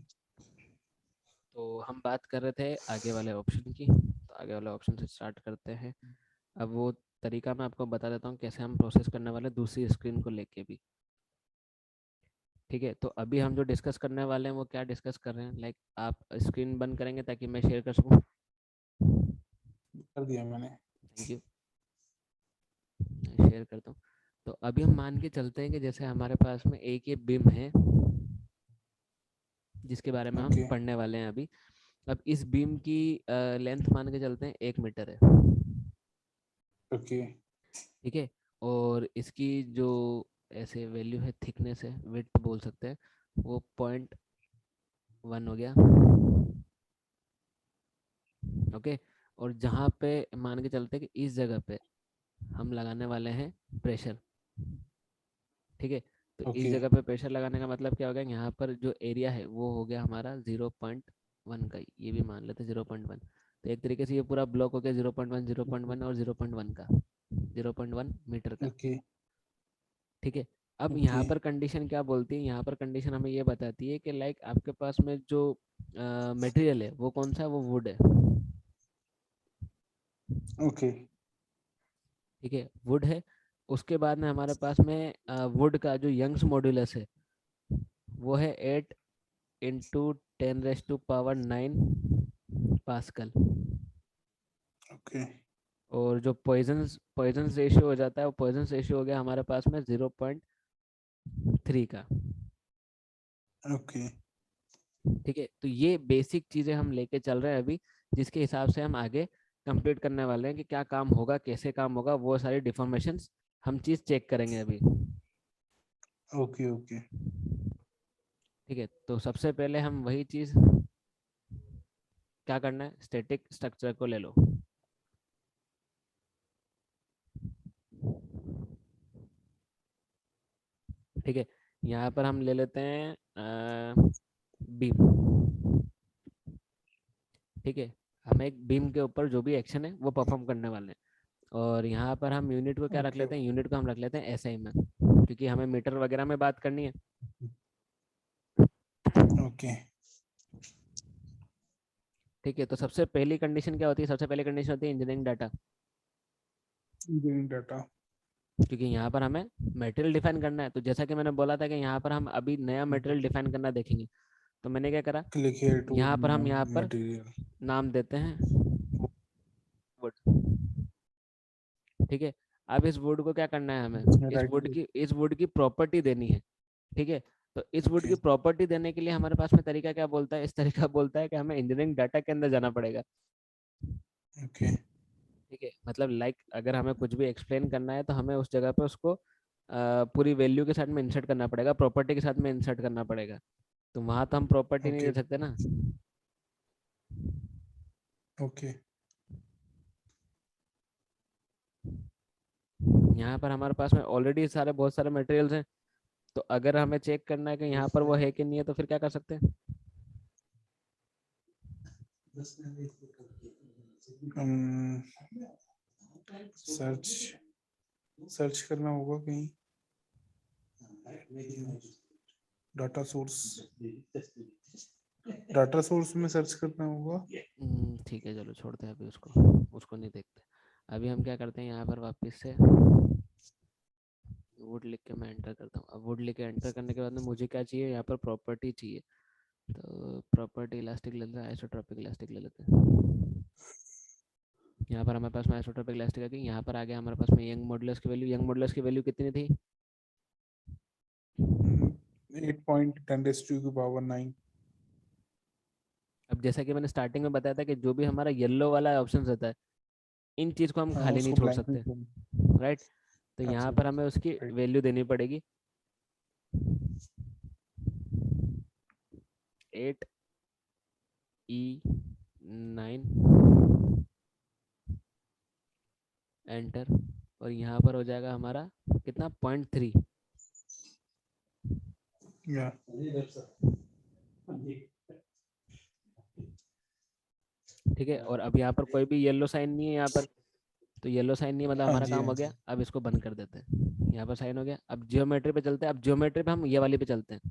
तो हम बात कर रहे थे आगे वाले ऑप्शन की, तो आगे वाले ऑप्शन से स्टार्ट करते हैं। अब वो तरीका मैं आपको बता देता हूँ कैसे हम प्रोसेस करने वाले हैं दूसरी स्क्रीन को लेके भी। ठीक है, तो अभी हम जो डिस्कस करने वाले हैं वो क्या डिस्कस कर रहे हैं, लाइक आप स्क्रीन बंद करेंगे ताकि मैं शेयर कर सकूँ। कर दिया मैंने। Thank you. शेयर करता हूँ। तो अभी हम मान के चलते हैं कि जैसे हमारे पास में एक ये बिम है जिसके बारे में हम ओके पढ़ने वाले हैं अभी। अब इस बीम की लेंथ मान के चलते हैं 1 मीटर है। ओके ठीक है, और इसकी जो ऐसे वैल्यू है, थिकनेस है, विड्थ बोल सकते हैं, वो 1 हो गया। ओके, और जहाँ पे मान के चलते कि इस जगह पे हम लगाने वाले हैं प्रेशर, ठीक है। तो इस ओके जगह पे प्रेशर लगाने का मतलब क्या हो गया, यहाँ पर जो एरिया है वो हो गया हमारा 0.1 का, ये भी मान लेते 0.1। तो एक तरीके से ये पूरा ब्लॉक हो गया 0.1, 0.1 और 0.1 का, 0.1 मीटर का, ओके ठीक है। अब ओके यहाँ पर कंडीशन क्या बोलती है, यहाँ पर कंडीशन हमें ये बताती है कि लाइक आपके पास में जो मटेरियल है वो कौन सा है, वो वुड है, ओके ठीक है, वुड है। उसके बाद में हमारे पास में वुड का जो यंग्स मॉड्यूलस है वो है 8 × 10⁻⁹ ओके और जो पॉइजन्स रेशियो हो जाता है वो पॉइजन्स रेशियो हो गया हमारे पास में 0.3 का, ओके ठीक है। तो ये बेसिक चीजें हम लेके चल रहे हैं अभी, जिसके हिसाब से हम आगे कंप्लीट करने वाले हैं कि क्या काम होगा, कैसे काम होगा, वो सारी डिफॉर्मेशंस हम चीज चेक करेंगे अभी, ओके ओके ठीक है। तो सबसे पहले हम वही चीज क्या करना है, स्टैटिक स्ट्रक्चर को ले लो, ठीक है। यहाँ पर हम ले लेते हैं बीम, ठीक है। हमें एक बीम के ऊपर जो भी एक्शन है वो परफॉर्म करने वाले हैं, और यहाँ पर हम यूनिट को क्या रख ओके लेते हैं, यूनिट को हम रख लेते हैं एसआई में, क्योंकि हमें मीटर वगैरह में बात करनी है, ओके ठीक है। तो सबसे पहली कंडीशन क्या होती है, सबसे पहली कंडीशन होती है इंजीनियरिंग डाटा, डाटा क्योंकि यहाँ पर हमें मटेरियल डिफाइन करना है। तो जैसा कि मैंने बोला था कि यहाँ पर हम अभी नया मटेरियल डिफाइन करना देखेंगे, तो मैंने क्या करा, क्लिक हियर टू यहाँ पर हम यहाँ पर मटेरियल नाम देते हैं wood, ठीक है। अब इस वुड को क्या करना है, हमें राइट इस वुड की प्रॉपर्टी देनी है, ठीक है। तो इस वुड ओके की प्रॉपर्टी देने के लिए हमारे पास में तरीका क्या बोलता है, इस तरीका बोलता है कि हमें इंजीनियरिंग डाटा के अंदर जाना पड़ेगा, ओके ठीक है। मतलब लाइक अगर हमें कुछ भी एक्सप्लेन करना है तो हमें उस जगह पे उसको पूरी वैल्यू के साथ में इंसर्ट करना पड़ेगा, प्रॉपर्टी के साथ में इंसर्ट करना पड़ेगा। तो वहां तो हम प्रॉपर्टी नहीं ओके दे सकते ना, ओके यहाँ पर हमारे पास में ऑलरेडी सारे बहुत सारे मटेरियल्स हैं। तो अगर हमें चेक करना है कि यहाँ पर वो है कि नहीं है, तो फिर क्या कर सकते हैं, सर्च सर्च करना होगा कहीं डाटा सोर्स में सर्च करना होगा। ठीक है, चलो छोड़ते हैं अभी उसको, उसको नहीं देखते। अभी हम क्या करते हैं, यहाँ पर वापस से वुड लिख के मैं एंटर करता हूँ। अब वुड लिख के एंटर करने के बाद में मुझे क्या चाहिए, यहाँ पर प्रॉपर्टी चाहिए। तो प्रॉपर्टी इलास्टिक ले लेते हैं, आइसोट्रोपिक इलास्टिक ले लेते हैं। यहाँ पर हमारे पास में आइसोट्रोपिक इलास्टिक आ गई। यहाँ पर आ गया हमारे पास में यंग मॉडुलस की वैल्यू, यंग मॉडुलस की वैल्यू कितनी थी, 8.10⁻⁹ अब जैसा कि मैंने स्टार्टिंग में बताया था कि जो भी हमारा येलो वाला ऑप्शन रहता है, इन चीज को हम खाली नहीं उसको छोड़ ब्लैंक नहीं सकते, छोड़ना। राइट। तो यहाँ पर एब्सोल्युटली हमें उसकी राइट वैल्यू देनी पड़ेगी, 8E9 एंटर, और यहाँ पर हो जाएगा हमारा कितना, 0.3, या ठीक है। और अब यहाँ पर कोई भी येलो साइन नहीं है यहाँ पर, तो येलो साइन नहीं है, मतलब हाँ हमारा जी काम हाँ हो जी गया। अब इसको बंद कर देते हैं, यहाँ पर साइन हो गया। अब जियोमेट्री पे चलते हैं, अब जियोमेट्री पे हम ये वाली पे चलते हैं,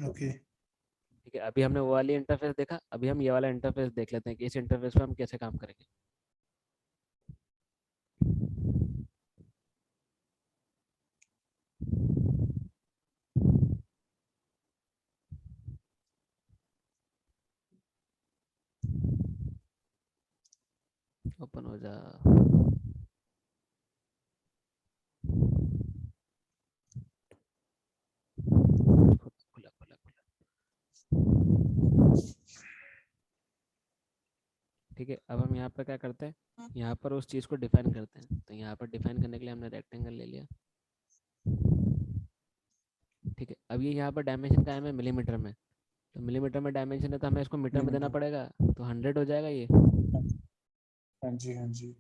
ओके ठीक है। अभी हमने वो वाली इंटरफेस देखा, अभी हम ये वाला इंटरफेस देख लेते हैं कि इस इंटरफेस पे हम कैसे काम करेंगे। ओपन हो जा, खुला खुला खुला, ठीक है। अब हम यहाँ पर क्या करते हैं, यहाँ पर उस चीज़ को डिफाइन करते हैं। तो यहाँ पर डिफाइन करने के लिए हमने रेक्टेंगल ले लिया, ठीक है, अब ये यहाँ पर डायमेंशन का है मिलीमीटर में, तो मिलीमीटर में डायमेंशन है तो हमें इसको मीटर में देना मिलीमीटर। पड़ेगा, तो 100 हो जाएगा ये। हाँ जी, हाँ जी।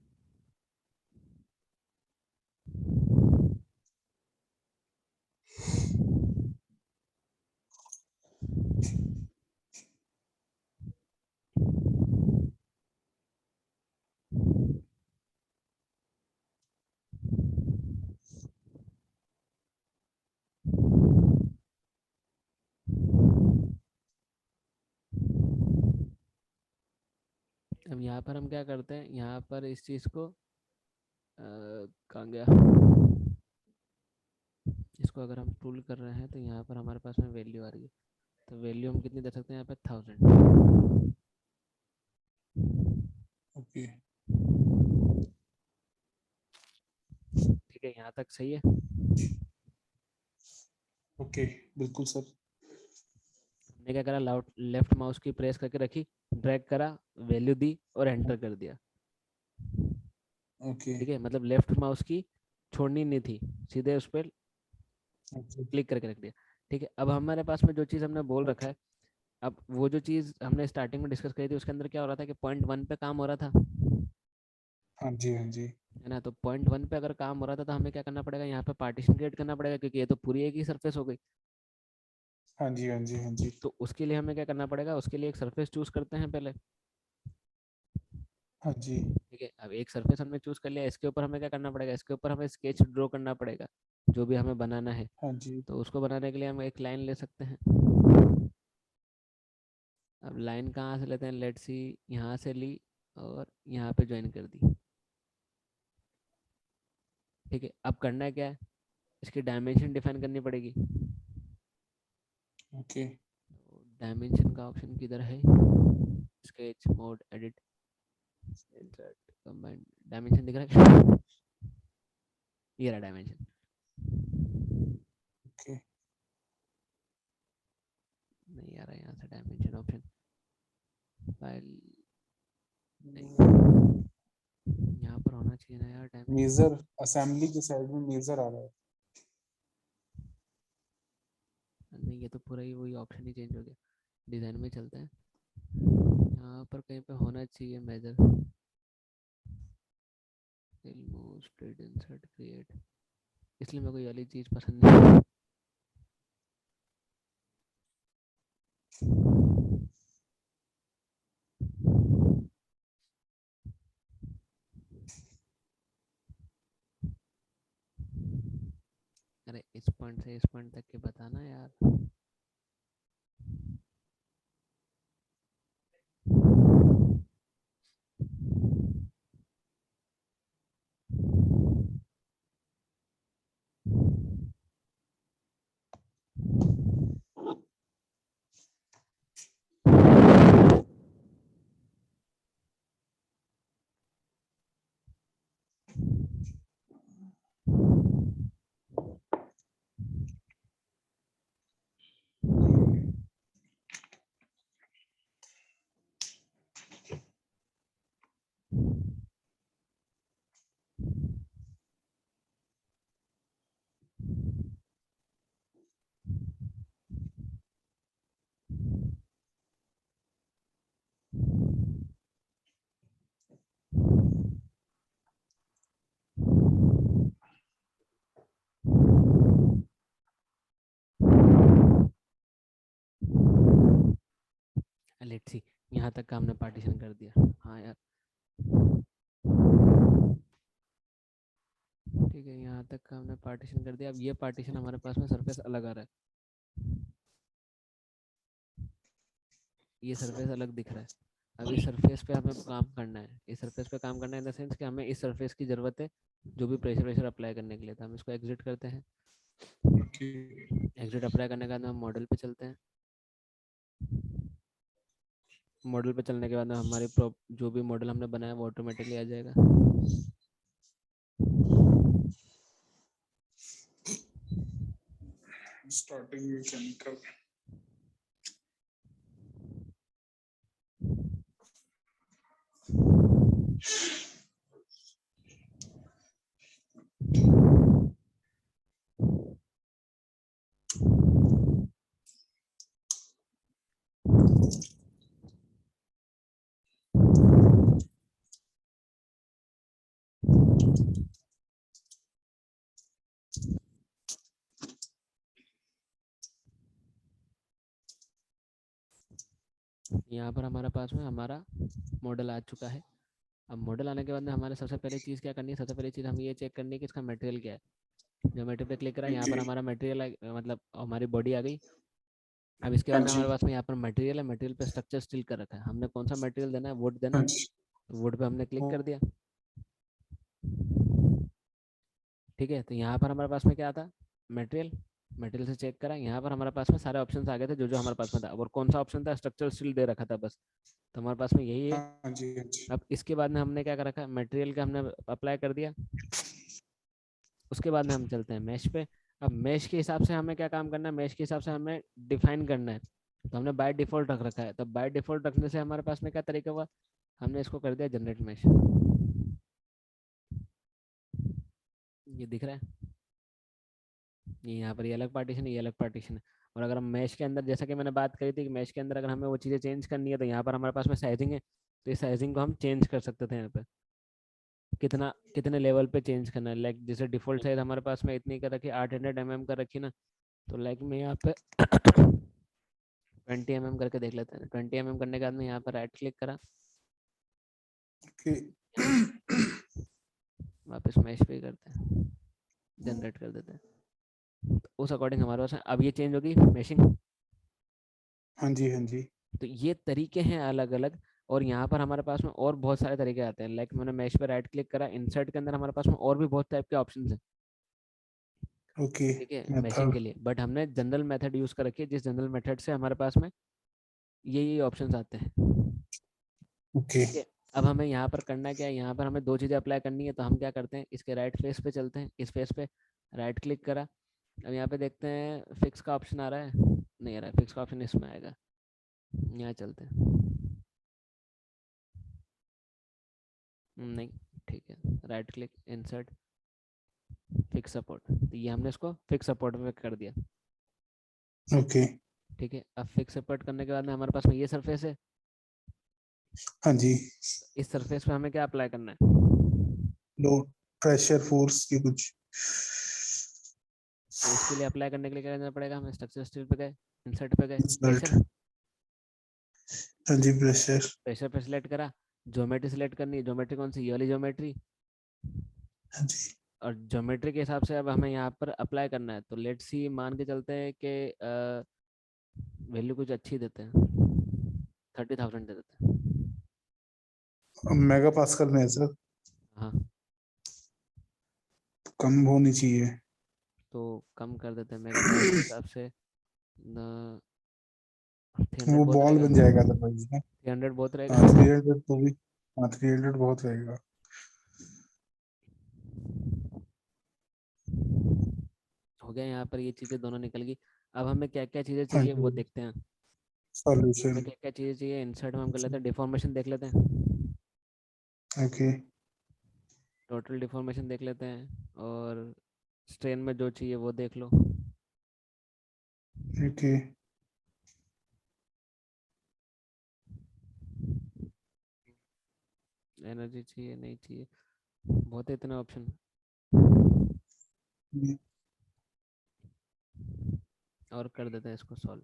अब यहाँ पर हम क्या करते हैं, यहाँ पर इस चीज़ को कहाँ गया, इसको अगर हम टूल कर रहे हैं तो यहाँ पर हमारे पास में वैल्यू आ रही है, तो वैल्यू हम कितनी दे सकते हैं यहाँ पे 1000। ओके। ठीक है, यहाँ तक सही है। ओके, बिल्कुल सर। हमने क्या करा, लेफ्ट माउस की प्रेस करके रखी, ड्रैग करा, वैल्यू दी और एंटर कर दिया। ओके। ठीक है, मतलब लेफ्ट माउस की छोड़नी नहीं थी, सीधे उस पर क्लिक करके रख दिया। ठीक है, अब हमारे पास में जो चीज़ हमने बोल रखा है, अब वो जो चीज़ हमने स्टार्टिंग में डिस्कस करी थी उसके अंदर क्या हो रहा था कि पॉइंट 1 पे काम हो रहा था, हाँ जी, हाँ जी। है ना। तो पॉइंट 1 पे अगर काम हो रहा था तो हमें क्या करना पड़ेगा, यहाँ पे पार्टीशन क्रिएट करना पड़ेगा, क्योंकि ये तो पूरी एक ही सरफेस हो गई। हाँ जी, हाँ जी, हाँ जी। तो उसके लिए हमें क्या करना पड़ेगा, उसके लिए एक सरफेस चूज करते हैं पहले। हाँ जी। ठीक है, अब एक सरफेस हमने चूज कर लिया, इसके ऊपर हमें क्या करना पड़ेगा, इसके ऊपर हमें स्केच ड्रॉ करना पड़ेगा जो भी हमें बनाना है। हाँ जी। तो उसको बनाने के लिए हम एक लाइन ले सकते हैं। अब लाइन कहाँ से लेते हैं, लेट्स सी, यहाँ से ली और यहाँ पे ज्वाइन कर दी। ठीक है, अब करना है क्या है, इसकी डायमेंशन डिफाइन करनी पड़ेगी। ओके। डायमेंशन का ऑप्शन किधर है, sketch mode, edit, insert, combine, dimension दिख रहा है, ये रहा डायमेंशन। ओके। नहीं आ रहा यहाँ से डायमेंशन ऑप्शन, फाइल नहीं, यहाँ पर होना चाहिए ना यार डायमेंशन। मेजर असेंबली के साइड में मेजर आ रहा है। नहीं, ये तो पूरा ही वही ऑप्शन ही चेंज हो गया। डिज़ाइन में चलते हैं, यहाँ पर कहीं पे होना चाहिए major, remove, split, insert, create, इसलिए मेरे को ये वाली चीज़ पसंद नहीं। अरे इस पॉइंट से इस पॉइंट तक के बताना यार। लेट्स सी, यहाँ तक का हमने पार्टीशन कर दिया, हाँ यार। ठीक है, यहाँ तक का हमने पार्टीशन कर दिया। अब ये पार्टीशन हमारे पास में सरफेस अलग आ रहा है, ये सरफेस अलग दिख रहा है। अब इस सरफेस पे हमें काम करना है, इस सरफेस पे काम करना है इन द सेंस कि हमें इस सरफेस की ज़रूरत है जो भी प्रेशर प्रेशर अप्लाई करने के लिए। तो हम इसको एग्जिट करते हैं, ओके। एग्जिट अप्लाई करने के बाद हम मॉडल पे चलते हैं। मॉडल पे चलने के बाद हमारी जो भी मॉडल हमने बनाया वो ऑटोमेटिकली आ जाएगा। Starting mechanical. यहाँ पर हमारे पास में हमारा मॉडल आ चुका है। अब मॉडल आने के बाद में हमारे सबसे पहले चीज़ क्या करनी है, सबसे पहले चीज़ हमें ये चेक करनी है कि इसका मटेरियल क्या है। ज्योमेट्री पे क्लिक करा, यहाँ पर जी हमारा मटेरियल मतलब हमारी बॉडी आ गई। अब इसके हाँ बाद में जी हमारे पास में यहाँ पर मटेरियल है, मटेरियल पे स्ट्रक्चर स्टिल कर रखा है। हमने कौन सा मटेरियल देना है, वुड देना हाँ है, जी वुड पे हमने क्लिक कर दिया। ठीक है, तो यहाँ पर हमारे पास में क्या आता, मटेरियल, मटेरियल से चेक करा, यहाँ पर हमारे पास में सारे ऑप्शंस आ गए थे जो जो हमारे पास में था। और कौन सा ऑप्शन था, स्ट्रक्चर स्टिल दे रखा था बस, तो हमारे पास में यही है। हाँ जी हाँ जी अब इसके बाद में हमने क्या कर रखा है, मटेरियल का हमने अप्लाई कर दिया। उसके बाद में हम चलते हैं मैश पे। अब मैश के हिसाब से हमें क्या काम करना है, मैश के हिसाब से हमें डिफाइन करना है। तो हमने बाय डिफॉल्ट रख रखा है, तो बाय डिफॉल्ट रखने से हमारे पास में क्या तरीका हुआ, हमने इसको कर दिया जनरेट मैश। ये दिख रहा है, ये यहाँ पर ये अलग पार्टीशन है, ये अलग पार्टीशन है। और अगर हम मैश के अंदर, जैसा कि मैंने बात करी थी कि मैश के अंदर अगर हमें वो चीज़ें चेंज करनी है, तो यहाँ पर हमारे पास में साइजिंग है, तो इस साइजिंग को हम चेंज कर सकते थे यहाँ पे, कितना कितने लेवल पे चेंज करना है। लाइक जैसे डिफॉल्ट साइज हमारे पास में इतनी कर रखी, 800 mm का रखी ना, तो लाइक मैं यहाँ पे 20 mm करके देख लेते हैं। 20 mm करने के बाद में यहाँ पर राइट क्लिक करा, ओके वापस मैश पे करते हैं, जनरेट कर देते हैं, तो उस अकॉर्डिंग हमारे पास अब ये चेंज होगी मैशिंग। हाँ जी हाँ जी तो ये तरीके हैं अलग अलग। और यहाँ पर हमारे पास में और बहुत सारे तरीके आते हैं। लाइक मैंने मैश पे राइट क्लिक करा, इंसर्ट के अंदर हमारे पास में और भी बहुत टाइप के ऑप्शन हैं, ओके ठीक है, मैशिंग मेथड के लिए। बट हमने जनरल मेथड यूज कर रखी है, जिस जनरल मेथड से हमारे पास में ये ऑप्शंस आते हैं। ओके ठीक है, अब हमें यहाँ पर करना क्या है, यहाँ पर हमें दो चीज़ें अप्लाई करनी है। तो हम क्या करते हैं, इसके राइट फेस पे चलते हैं, इस फेस पे राइट क्लिक करा। अब यहाँ पे देखते हैं फिक्स का ऑप्शन आ रहा है, नहीं आ रहा है, फिक्स का ऑप्शन इसमें आएगा। यहाँ चलते हैं, नहीं, ठीक है, right click insert fix support, तो ये हमने इसको फिक्स सपोर्ट में कर दिया। ओके ठीक है, अब फिक्स सपोर्ट करने के बाद में हमारे पास में ये सरफेस है। हाँ जी इस सरफेस पे हमें क्या अप्लाई करना है, लो प्रेशर फोर्स की कुछ तो इसके लिए अप्लाई करने के लिए क्या करना पड़ेगा, हमें स्ट्रक्चर स्टिल पे गए, इंसर्ट पे गए, इंसर्ट प्रेशर, हाँ जी प्रेशर प्रेशर पे सिलेक्ट करा, ज्योमेट्री सिलेक्ट करनी है। ज्योमेट्री कौन सी, ये वाली ज्योमेट्री। हाँ जी और ज्योमेट्री के हिसाब से अब हमें यहाँ पर अप्लाई करना है। तो लेट्स सी, मान के चलते हैं कि वैल्यू कुछ अच्छी देते हैं, 30,000 दे देते हैं। मेगा पास्कल में है सर, हाँ, कम होनी चाहिए। तो कम कर देते हैं मेगा पास्कल के हिसाब से। 300 वो बहुत बॉल रहेगा, बन जाएगा अदरवाइज ना। 300 बहुत हाँ रहेगा। 300 तो भी, हाँ 300 बहुत रहेगा। हो गया, यहाँ पर ये चीज़ें दोनों निकल गई। अब हमें क्या क्या चीज़ें हाँ चाहिए वो जी देखते हैं। हमें सॉल्यूशन क्या क्या चीज़ें चाहिए, इंसर्ट में हम कर लेते हैं, डिफॉर्मेशन देख लेते हैं, ओके टोटल डिफॉर्मेशन देख लेते हैं, और स्ट्रेन में जो चाहिए वो देख लो। ओके एनर्जी चाहिए, नहीं चाहिए, बहुत है इतने ऑप्शन। और कर देते हैं इसको सॉल्व।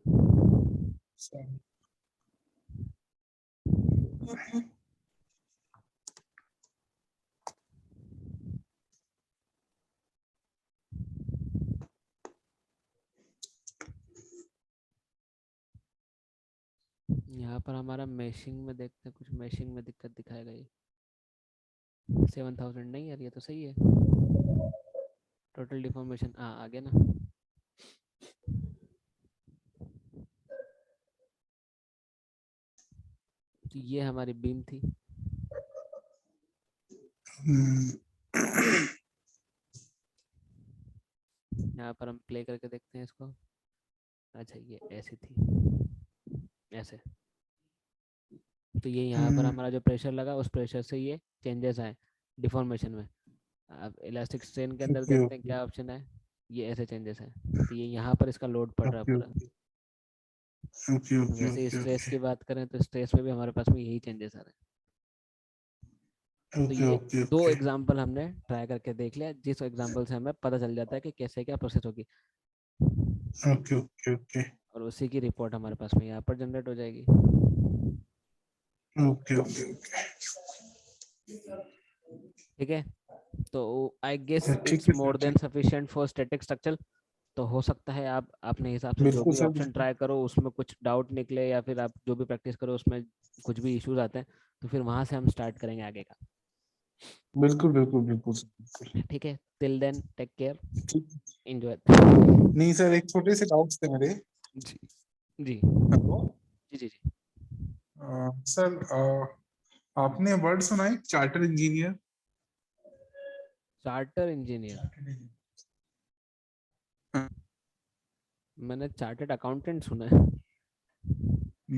यहाँ पर हमारा मैशिंग में देखते हैं, कुछ मैशिंग में दिक्कत दिखाएगा ये। 7,000 नहीं यार, ये तो सही है। टोटल डिफॉर्मेशन हाँ आ गया ना। तो ये हमारी बीम थी। यहाँ पर हम प्ले करके देखते हैं इसको। अच्छा, ये ऐसी थी, ऐसे। तो ये यहाँ पर हमारा जो प्रेशर लगा, उस प्रेशर से ये चेंजेस आए डिफॉर्मेशन में। अब इलास्टिक स्ट्रेन के अंदर ओके देखते हैं ओके क्या ऑप्शन है, ये ऐसे चेंजेस है। तो ये यहाँ पर इसका लोड पड़ रहा है ओके पूरा। ओके ओके वैसे ओके स्ट्रेस ओके की बात करें तो स्ट्रेस में भी हमारे पास में यही चेंजेस आ रहे हैं। तो ओके ये ओके दो ओके एग्जाम्पल हमने ट्राई करके देख लिया, जिस एग्जाम्पल से हमें पता चल जाता है कि कैसे क्या प्रोसेस होगी, ओके ओके ओके और उसी की रिपोर्ट हमारे पास में यहाँ पर जनरेट हो जाएगी। ओके ओके ओके ठीक है, तो आई गेस ठीक इट्स है सर, मोर देन ठीक। Sufficient for static structure. तो हो सकता है आप अपने हिसाब से जो बिल्कुल भी सर, ऑप्शन ट्राई करो उसमें कुछ डाउट निकले, या फिर आप जो भी प्रैक्टिस करो उसमें कुछ भी इश्यूज आते हैं, तो फिर वहां से हम स्टार्ट करेंगे आगे का। बिल्कुल बिल्कुल बिल्कुल सर, बिल्कुल। ठीक है, टिल देन टेक केयर, ठीक। एंजॉय। नहीं सर, एक छोटे से डाउट्स थे मेरे। जी जी हेलो जी जी जी। सर, आपने वर्ड सुना है चार्टर इंजीनियर? चार्टर इंजीनियर, मैंने चार्टर्ड अकाउंटेंट सुना है।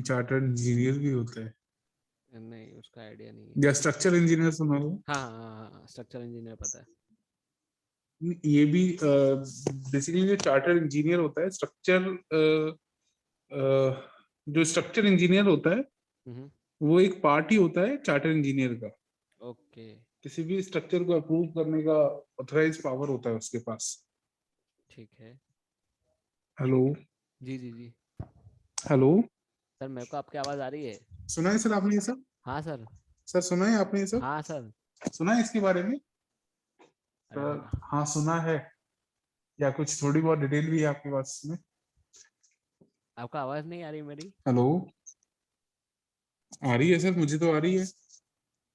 चार्टर इंजीनियर भी होता है, नहीं, उसका आइडिया नहीं है। या स्ट्रक्चर इंजीनियर सुना हो? हाँ हाँ हाँ, स्ट्रक्चर इंजीनियर पता है। ये भी बेसिकली जो चार्टर इंजीनियर होता है, जो स्ट्रक्चर इंजीनियर होता है हम्म। वो एक पार्ट ही होता है चार्टर इंजीनियर का। ओके। किसी भी स्ट्रक्चर को अप्रूव करने का ऑथराइज पावर होता है उसके पास। ठीक है। हेलो? जी जी जी। हेलो? सर मेरे को आपकी आवाज आ रही है। सुना है सर आपने ये सब? हाँ सर। सर सुना है आपने ये सब? हाँ सर। सुना है इसके बारे में? अरे सर हाँ। हाँ, सुना है, या कुछ थोड़ी बहुत डिटेल भी है आपके पास में? आपको आवाज नहीं आ रही मेरी? हेलो? आ रही है सर, मुझे तो आ रही है।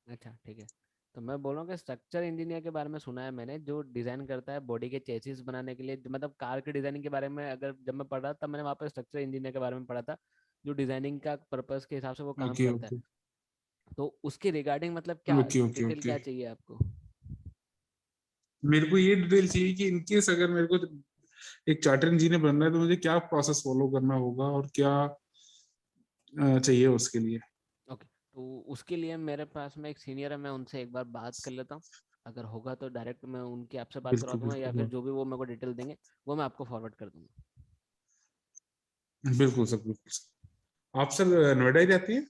अच्छा ठीक है। तो मैं बोल रहा हूँ कि स्ट्रक्चर इंजीनियर के बारे में सुना है मैंने, जो डिजाइन करता है बॉडी के चेसिस बनाने के लिए, मतलब कार के डिजाइनिंग के बारे में। अगर जब मैं पढ़ रहा तब मैंने वहाँ पर स्ट्रक्चर इंजीनियर के बारे में पढ़ा था, जो डिजाइनिंग का पर्पस के हिसाब से वो काम ओके करता है। ओके तो उसके रिगार्डिंग मतलब क्या ओके ओके डिटेल ओके। क्या चाहिए आपको? मेरे को ये डिटेल चाहिए कि इनकेस अगर मेरे को एक चार्टर इंजीनियर बनना है तो मुझे क्या प्रोसेस फॉलो करना होगा और क्या चाहिए उसके लिए। ओके, तो उसके लिए मेरे पास में एक सीनियर है, मैं उनसे एक बार बात कर लेता हूँ। अगर होगा तो डायरेक्ट मैं उनकी आपसे बात करवा बिल्कुल दूंगा, या फिर बिल्कुल जो भी वो मेरे को डिटेल देंगे वो मैं आपको फॉरवर्ड कर दूंगा। बिल्कुल सर, बिल्कुल सर। आप सर नोएडा ही रहती है?